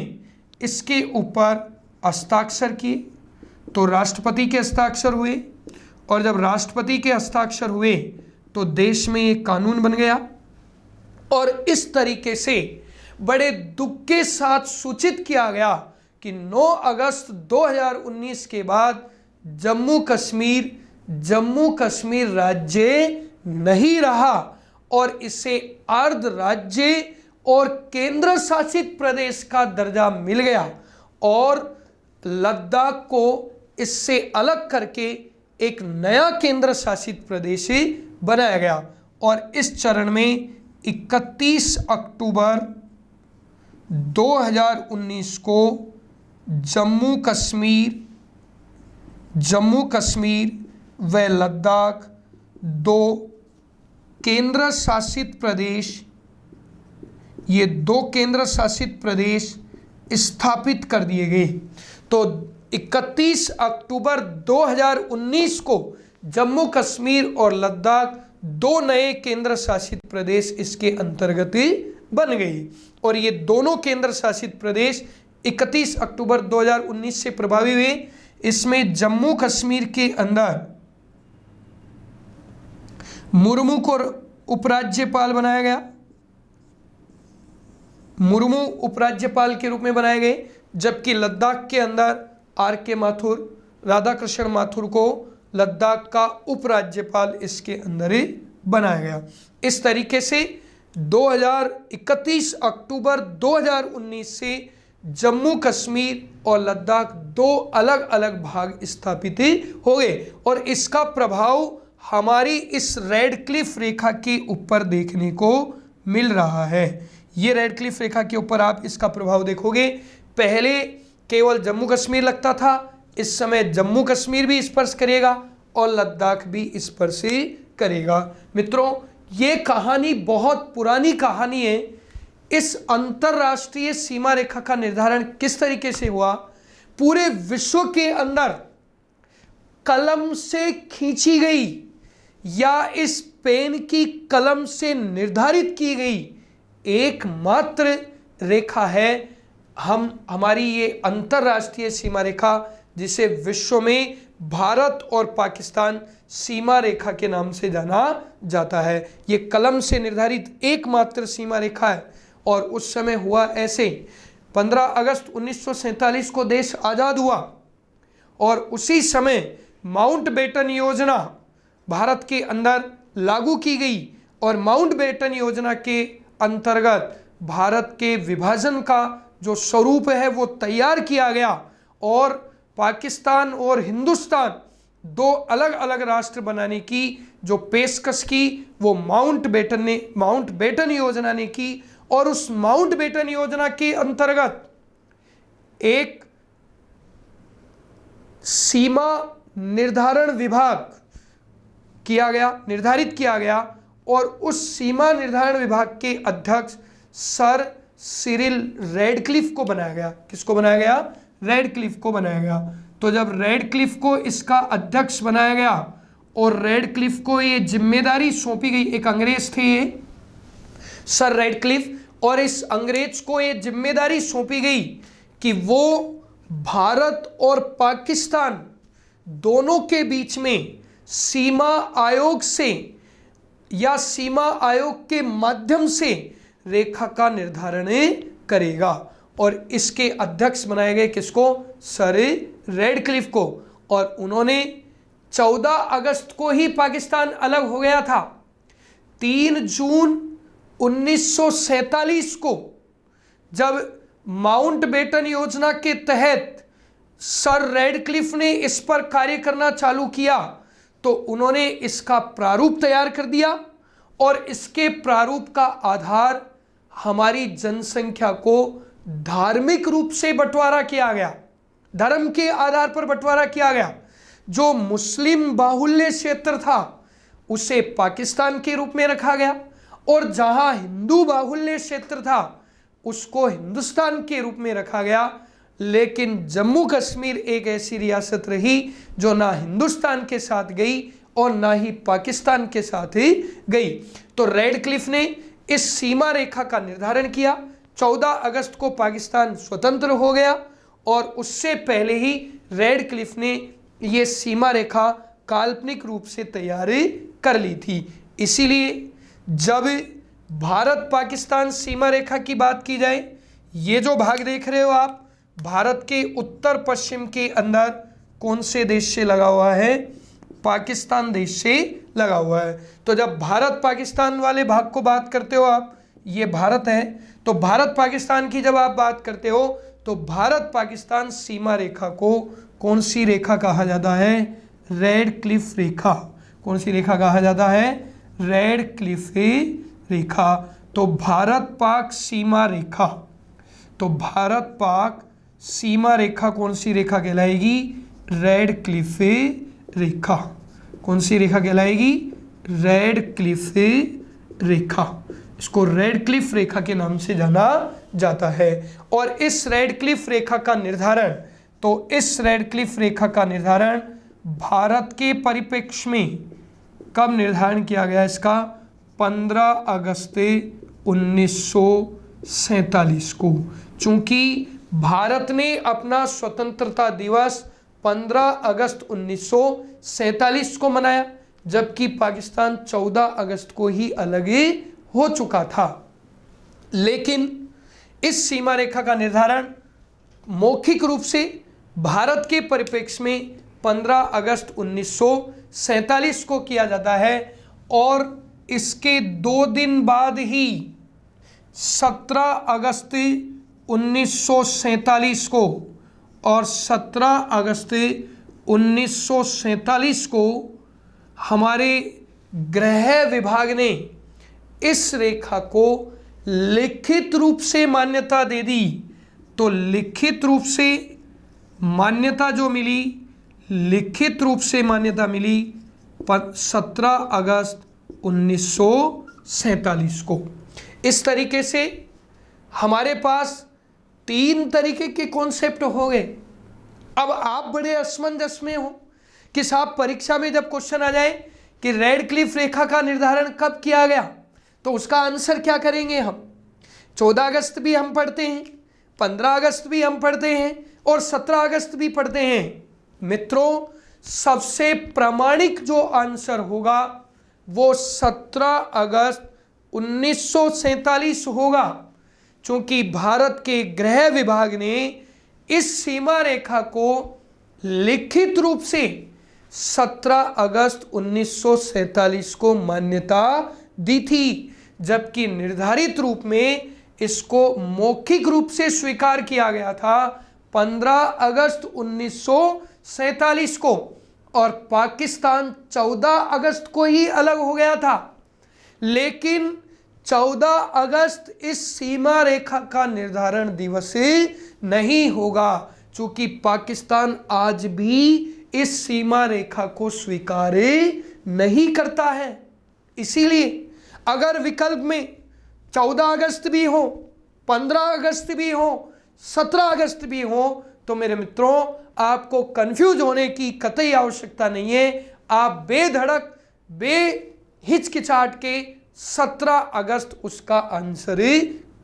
Speaker 1: इसके ऊपर हस्ताक्षर किए। तो राष्ट्रपति के हस्ताक्षर हुए और जब राष्ट्रपति के हस्ताक्षर हुए तो देश में एक कानून बन गया। और इस तरीके से बड़े दुख के साथ सूचित किया गया कि 9 अगस्त 2019 के बाद जम्मू कश्मीर राज्य नहीं रहा और इसे अर्ध राज्य और केंद्र शासित प्रदेश का दर्जा मिल गया और लद्दाख को इससे अलग करके एक नया केंद्र शासित प्रदेश बनाया गया। और इस चरण में 31 अक्टूबर 2019 को जम्मू कश्मीर व लद्दाख दो केंद्र शासित प्रदेश स्थापित कर दिए गए। तो 31 अक्टूबर 2019 को जम्मू कश्मीर और लद्दाख दो नए केंद्र शासित प्रदेश इसके अंतर्गत बन गए और ये दोनों केंद्र शासित प्रदेश 31 अक्टूबर 2019 से प्रभावी हुए। इसमें जम्मू कश्मीर के अंदर मुर्मू को उपराज्यपाल बनाया गया, मुर्मू उपराज्यपाल के रूप में बनाए गए, जबकि लद्दाख के अंदर राधाकृष्ण माथुर को लद्दाख का उपराज्यपाल इसके अंदर ही बनाया गया। इस तरीके से 31 अक्टूबर 2019 से जम्मू कश्मीर और लद्दाख दो अलग अलग भाग स्थापित हो गए और इसका प्रभाव हमारी इस रेड क्लिफ रेखा के ऊपर देखने को मिल रहा है। ये रेड क्लिफ रेखा के ऊपर आप इसका प्रभाव देखोगे। पहले केवल जम्मू कश्मीर लगता था, इस समय जम्मू कश्मीर भी स्पर्श करेगा और लद्दाख भी स्पर्श करेगा। मित्रों, ये कहानी बहुत पुरानी कहानी है। इस अंतरराष्ट्रीय सीमा रेखा का निर्धारण किस तरीके से हुआ, पूरे विश्व के अंदर कलम से खींची गई या इस पेन की कलम से निर्धारित की गई एकमात्र रेखा है हमारी ये अंतरराष्ट्रीय सीमा रेखा, जिसे विश्व में भारत और पाकिस्तान सीमा रेखा के नाम से जाना जाता है। ये कलम से निर्धारित एकमात्र सीमा रेखा है और उस समय हुआ ऐसे 15 अगस्त 1947 को देश आज़ाद हुआ और उसी समय माउंटबेटन योजना भारत के अंदर लागू की गई और माउंटबेटन योजना के अंतर्गत भारत के विभाजन का जो स्वरूप है वो तैयार किया गया और पाकिस्तान और हिंदुस्तान दो अलग अलग राष्ट्र बनाने की जो पेशकश की वो माउंटबेटन योजना ने की और उस माउंटबेटन योजना के अंतर्गत एक सीमा निर्धारण विभाग निर्धारित किया गया और उस सीमा निर्धारण विभाग के अध्यक्ष सर सिरिल रेडक्लिफ को बनाया गया। किसको बनाया गया? रेडक्लिफ को बनाया गया। तो जब रेडक्लिफ को इसका अध्यक्ष बनाया गया और रेडक्लिफ को ये जिम्मेदारी सौंपी गई, एक अंग्रेज थे ये सर रेडक्लिफ, और इस अंग्रेज को ये जिम्मेदारी सौंपी गई कि वो भारत और पाकिस्तान दोनों के बीच में सीमा आयोग से या सीमा आयोग के माध्यम से रेखा का निर्धारण करेगा और इसके अध्यक्ष बनाए गए किसको? सर रेडक्लिफ को। और उन्होंने 14 अगस्त को ही पाकिस्तान अलग हो गया था। 3 जून 1947 को जब माउंटबेटन योजना के तहत सर रेडक्लिफ ने इस पर कार्य करना चालू किया तो उन्होंने इसका प्रारूप तैयार कर दिया और इसके प्रारूप का आधार हमारी जनसंख्या को धार्मिक रूप से बंटवारा किया गया, धर्म के आधार पर बंटवारा किया गया। जो मुस्लिम बाहुल्य क्षेत्र था उसे पाकिस्तान के रूप में रखा गया और जहां हिंदू बाहुल्य क्षेत्र था उसको हिंदुस्तान के रूप में रखा गया। लेकिन जम्मू कश्मीर एक ऐसी रियासत रही जो ना हिंदुस्तान के साथ गई और ना ही पाकिस्तान के साथ ही गई। तो रेडक्लिफ ने इस सीमा रेखा का निर्धारण किया। 14 अगस्त को पाकिस्तान स्वतंत्र हो गया और उससे पहले ही रेडक्लिफ ने ये सीमा रेखा काल्पनिक रूप से तैयार कर ली थी। इसीलिए जब भारत पाकिस्तान सीमा रेखा की बात की जाए, ये जो भाग देख रहे हो आप, भारत के उत्तर पश्चिम के अंदर कौन से देश से लगा हुआ है? पाकिस्तान देश से लगा हुआ है। तो जब भारत पाकिस्तान वाले भाग को बात करते हो आप, ये भारत है, तो भारत पाकिस्तान की जब आप बात करते हो तो भारत पाकिस्तान सीमा रेखा को कौन सी रेखा कहा जाता है? रेड क्लिफ रेखा। कौन सी रेखा कहा जाता है? रेड क्लिफ रेखा। तो भारत पाक सीमा रेखा, तो भारत पाक सीमा रेखा कौन सी रेखा कहलाएगी? रेड क्लिफ रेखा। कौन सी रेखा कहलाएगी? रेड क्लिफ रेखा। इसको रेड क्लिफ रेखा के नाम से जाना जाता है। और इस रेड क्लिफ रेखा का निर्धारण, तो इस रेड क्लिफ रेखा का निर्धारण भारत के परिप्रेक्ष्य में कब निर्धारण किया गया? इसका 15 अगस्त 1947 को। चूंकि भारत ने अपना स्वतंत्रता दिवस 15 अगस्त 1947 को मनाया, जबकि पाकिस्तान 14 अगस्त को ही अलग हो चुका था। लेकिन इस सीमा रेखा का निर्धारण मौखिक रूप से भारत के परिप्रेक्ष्य में 15 अगस्त 1947 को किया जाता है और इसके 2 दिन बाद ही 17 अगस्त 1947 को और 17 अगस्त 1947 को हमारे गृह विभाग ने इस रेखा को लिखित रूप से मान्यता दे दी। तो लिखित रूप से मान्यता जो मिली, लिखित रूप से मान्यता मिली 17 अगस्त 1947 को। इस तरीके से हमारे पास 3 तरीके के कॉन्सेप्ट हो गए। अब आप बड़े असमंजस में हो कि साहब परीक्षा में जब क्वेश्चन आ जाए कि रेड क्लिफ रेखा का निर्धारण कब किया गया, तो उसका आंसर क्या करेंगे हम? 14 अगस्त भी हम पढ़ते हैं, 15 अगस्त भी हम पढ़ते हैं और 17 अगस्त भी पढ़ते हैं। मित्रों, सबसे प्रामाणिक जो आंसर होगा वो 17 अगस्त 1947 होगा, क्योंकि भारत के गृह विभाग ने इस सीमा रेखा को लिखित रूप से 17 अगस्त 1947 को मान्यता दी थी, जबकि निर्धारित रूप में इसको मौखिक रूप से स्वीकार किया गया था 15 अगस्त 1947 को, और पाकिस्तान 14 अगस्त को ही अलग हो गया था। लेकिन 14 अगस्त इस सीमा रेखा का निर्धारण दिवस नहीं होगा, क्योंकि पाकिस्तान आज भी इस सीमा रेखा को स्वीकार नहीं करता है। इसीलिए अगर विकल्प में 14 अगस्त भी हो, 15 अगस्त भी हो, 17 अगस्त भी हो, तो मेरे मित्रों आपको कंफ्यूज होने की कतई आवश्यकता नहीं है। आप बेधड़क बेहिचकिचाहट के 17 अगस्त उसका आंसर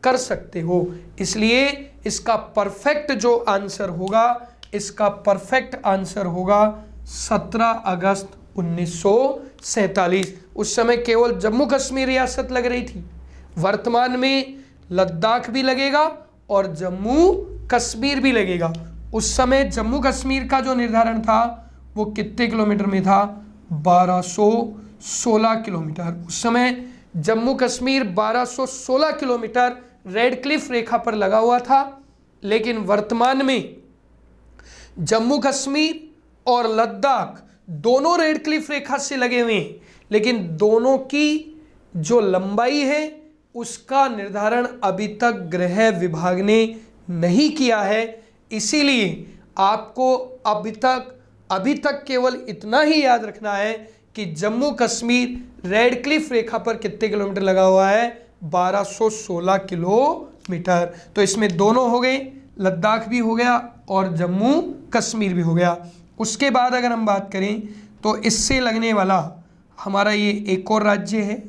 Speaker 1: कर सकते हो। इसलिए इसका परफेक्ट जो आंसर होगा, इसका परफेक्ट आंसर होगा 17 अगस्त 1947। उस समय केवल जम्मू कश्मीर रियासत लग रही थी, वर्तमान में लद्दाख भी लगेगा और जम्मू कश्मीर भी लगेगा। उस समय जम्मू कश्मीर का जो निर्धारण था वो कितने किलोमीटर में था? 1216 किलोमीटर। उस समय Jammu Kashmir 1216 kilometre Radcliffe रेखा पर लगा हुआ था। लेकिन वर्तमान में जम्मू कश्मीर और लद्दाख दोनों रेड क्लिफ रेखा से लगे हुए हैं, लेकिन दोनों की जो लंबाई है उसका निर्धारण अभी तक गृह विभाग ने नहीं किया है। इसीलिए आपको अभी तक केवल इतना ही याद रखना है कि जम्मू कश्मीर रेड क्लिफ रेखा पर कितने किलोमीटर लगा हुआ है? 1216 किलोमीटर। तो इसमें दोनों हो गए, लद्दाख भी हो गया और जम्मू कश्मीर भी हो गया। उसके बाद अगर हम बात करें तो इससे लगने वाला हमारा ये एक और राज्य है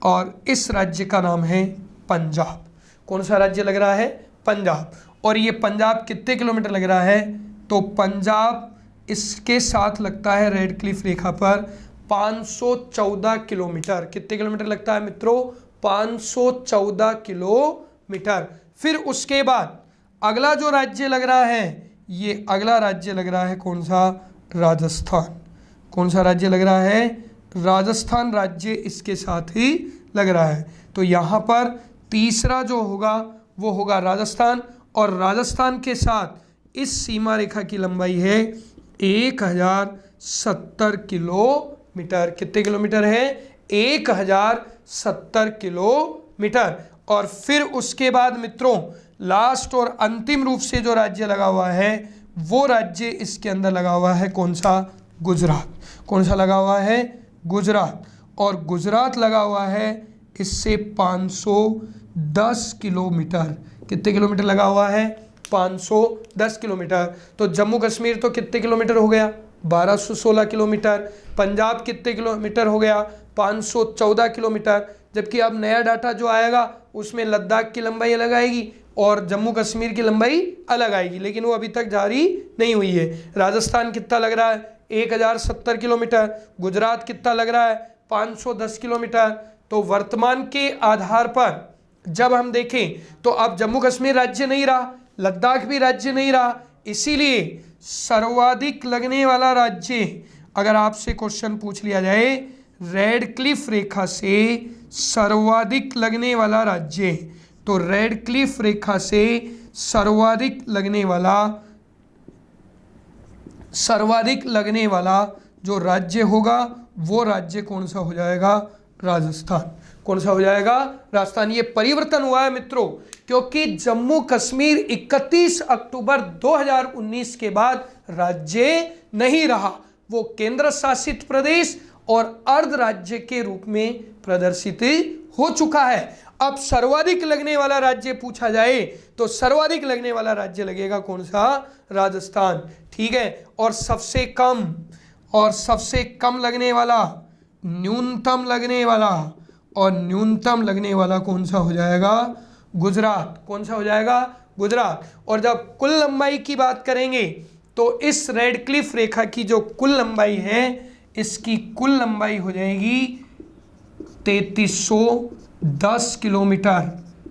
Speaker 1: और इस राज्य का नाम है पंजाब। कौन सा राज्य लग रहा है? पंजाब। और ये पंजाब कितने किलोमीटर लग रहा है? तो पंजाब इसके साथ लगता है रेड क्लिफ रेखा पर 514 किलोमीटर। कितने किलोमीटर लगता है मित्रों? 514 किलोमीटर। फिर उसके बाद अगला जो राज्य लग रहा है, ये अगला राज्य लग रहा है कौन सा? राजस्थान। कौन सा राज्य लग रहा है? राजस्थान राज्य इसके साथ ही लग रहा है। तो यहाँ पर तीसरा जो होगा वो होगा राजस्थान, और राजस्थान के साथ इस सीमा रेखा की लंबाई है 1070 किलोमीटर। कितने किलोमीटर है? 1070 किलोमीटर। और फिर उसके बाद मित्रों लास्ट और अंतिम रूप से जो राज्य लगा हुआ है वो राज्य इसके अंदर लगा हुआ है कौन सा? गुजरात। कौन सा लगा हुआ है? गुजरात। और गुजरात लगा हुआ है इससे 510 किलोमीटर। कितने किलोमीटर लगा हुआ है? 510 किलोमीटर। तो जम्मू कश्मीर तो कितने किलोमीटर हो गया? 1216 किलोमीटर। पंजाब कितने किलोमीटर हो गया? 514 किलोमीटर। जबकि अब नया डाटा जो आएगा उसमें लद्दाख की लंबाई अलग आएगी और जम्मू कश्मीर की लंबाई अलग आएगी, लेकिन वो अभी तक जारी नहीं हुई है। राजस्थान कितना लग रहा है? 1070 किलोमीटर। गुजरात कितना लग रहा है? 510 किलोमीटर। तो वर्तमान के आधार पर जब हम देखें तो अब जम्मू कश्मीर राज्य नहीं रहा, लद्दाख भी राज्य नहीं रहा, इसीलिए सर्वाधिक लगने वाला राज्य, अगर आपसे क्वेश्चन पूछ लिया जाए रेड क्लिफ रेखा से सर्वाधिक लगने वाला राज्य, तो रेड क्लिफ रेखा से सर्वाधिक लगने वाला जो राज्य होगा वो राज्य कौन सा हो जाएगा? राजस्थान। कौन सा हो जाएगा? राजस्थान। ये परिवर्तन हुआ है मित्रों क्योंकि जम्मू कश्मीर 31 अक्टूबर 2019 के बाद राज्य नहीं रहा, वो केंद्र शासित प्रदेश और अर्ध राज्य के रूप में प्रदर्शित हो चुका है। अब सर्वाधिक लगने वाला राज्य पूछा जाए तो सर्वाधिक लगने वाला राज्य लगेगा कौन सा? राजस्थान। ठीक है। और सबसे कम लगने वाला, न्यूनतम लगने वाला कौन सा हो जाएगा? गुजरात। कौन सा हो जाएगा? गुजरात। और जब कुल लंबाई की बात करेंगे तो इस रेड क्लिफ रेखा की जो कुल लंबाई है, इसकी कुल लंबाई हो जाएगी 3310 किलोमीटर।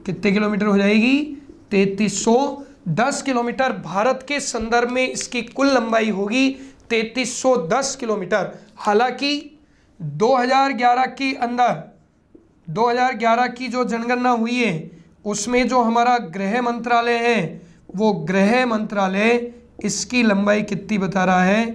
Speaker 1: कितने किलोमीटर हो जाएगी? 3310 किलोमीटर। भारत के संदर्भ में इसकी कुल लंबाई होगी 3310 किलोमीटर। हालांकि 2011 की जो जनगणना हुई है उसमें जो हमारा गृह मंत्रालय है वो गृह मंत्रालय इसकी लंबाई कितनी बता रहा है?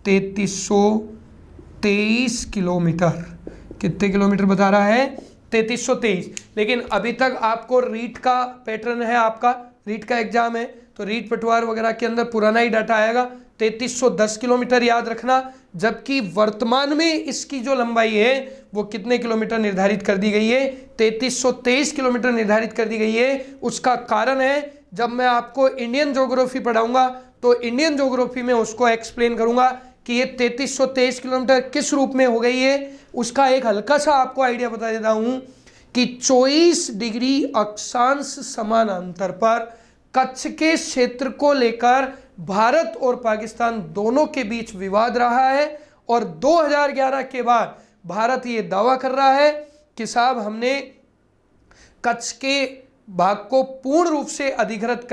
Speaker 1: 3323 किलोमीटर। कितने किलोमीटर बता रहा है? 3323। लेकिन अभी तक आपको रीट का पैटर्न है, आपका रीट का एग्जाम है तो रीट पटवार वगैरह के अंदर पुराना ही डाटा आएगा, 3310 किलोमीटर याद रखना। जबकि वर्तमान में इसकी जो लंबाई है वो कितने किलोमीटर निर्धारित कर दी गई है? 3323 किलोमीटर निर्धारित कर दी गई है। उसका कारण है जब मैं आपको इंडियन ज्योग्राफी पढ़ाऊंगा तो इंडियन ज्योग्राफी में उसको एक्सप्लेन करूंगा कि ये 3323 किलोमीटर किस रूप में हो गई है। उसका एक हल्का सा आपको आइडिया बता देता हूं कि 24 डिग्री अक्षांश समानांतर पर कच्छ के क्षेत्र को लेकर भारत और पाकिस्तान दोनों के बीच विवाद रहा है और 2011 के बाद भारत ये दावा कर रहा है कि साहब हमने कच्छ के भाग को पूर्ण रूप से अधिग्रहित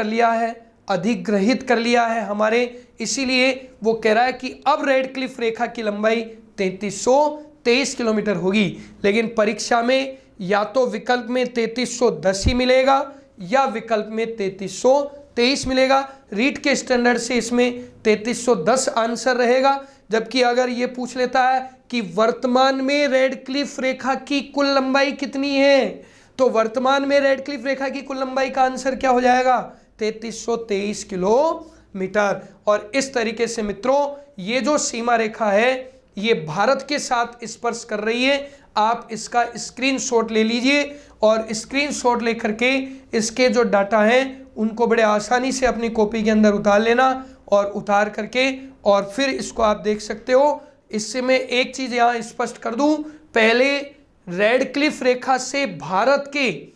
Speaker 1: कर लिया है हमारे, इसीलिए वो कह रहा है कि अब रेड क्लिफ रेखा की लंबाई 3323 किलोमीटर होगी। लेकिन परीक्षा में या तो विकल्प में 3310 ही मिलेगा या विकल्प में 3323 मिलेगा। रीट के स्टैंडर्ड से इसमें 3310 आंसर रहेगा। जबकि अगर ये पूछ लेता है कि वर्तमान में रेड क्लिफ रेखा की कुल लंबाई कितनी है, तो वर्तमान में रेड क्लिफ रेखा की कुल लंबाई का आंसर क्या हो जाएगा? 3323 किलोमीटर। और इस तरीके से मित्रों ये जो सीमा रेखा है ये भारत के साथ स्पर्श कर रही है। आप इसका स्क्रीनशॉट ले लीजिए और स्क्रीनशॉट लेकर के इसके जो डाटा हैं उनको बड़े आसानी से अपनी कॉपी के अंदर उतार लेना और उतार करके और फिर इसको आप देख सकते हो। इससे मैं एक चीज़ यहाँ स्पष्ट कर दूं, पहले रेड क्लिफ रेखा से भारत के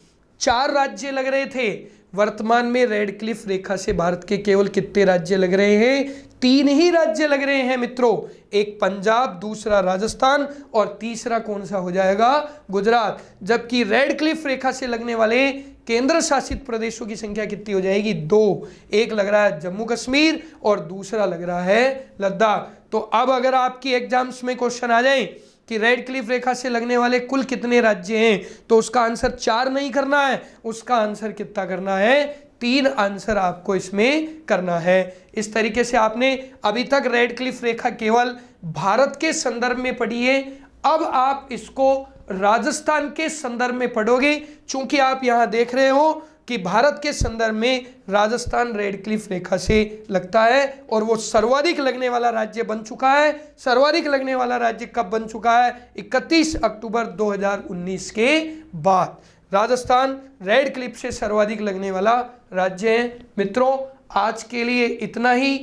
Speaker 1: 4 राज्य लग रहे थे, वर्तमान में रेड क्लिफ रेखा से भारत के केवल कितने राज्य लग रहे हैं? तीन ही राज्य लग रहे हैं मित्रों, एक पंजाब, दूसरा राजस्थान और तीसरा कौन सा हो जाएगा, गुजरात। जबकि रेड क्लिफ रेखा से लगने वाले केंद्र शासित प्रदेशों की संख्या कितनी हो जाएगी, 2। एक लग रहा है जम्मू कश्मीर और दूसरा लग रहा है लद्दाख। तो अब अगर आपकी एग्जाम्स में क्वेश्चन आ जाए कि रेड क्लिफ रेखा से लगने वाले कुल कितने राज्य हैं, तो उसका आंसर 4 नहीं करना है, उसका आंसर कितना करना है, 3 आंसर आपको इसमें करना है। इस तरीके से आपने अभी तक रेड क्लिफ रेखा केवल भारत के संदर्भ में पढ़ी है। अब आप इसको राजस्थान के संदर्भ में पढ़ोगे, चूंकि आप यहां देख रहे हो कि भारत के संदर्भ में राजस्थान रेड क्लिफ रेखा से लगता है और वो सर्वाधिक लगने वाला राज्य बन चुका है। सर्वाधिक लगने वाला राज्य कब बन चुका है, 31 अक्टूबर 2019 के बाद राजस्थान रेड क्लिफ से सर्वाधिक लगने वाला राज्य है। मित्रों, आज के लिए इतना ही,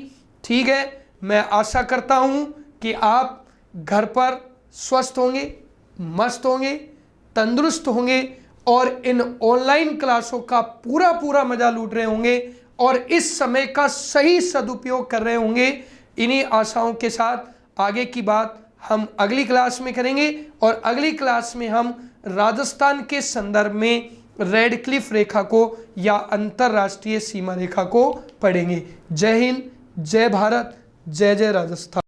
Speaker 1: ठीक है। मैं आशा करता हूं कि आप घर पर स्वस्थ होंगे, मस्त होंगे, तंदुरुस्त होंगे और इन ऑनलाइन क्लासों का पूरा मजा लूट रहे होंगे और इस समय का सही सदुपयोग कर रहे होंगे। इन्हीं आशाओं के साथ आगे की बात हम अगली क्लास में करेंगे और अगली क्लास में हम राजस्थान के संदर्भ में रेड क्लिफ रेखा को या अंतरराष्ट्रीय सीमा रेखा को पढ़ेंगे। जय हिंद, जय भारत, जय जय राजस्थान।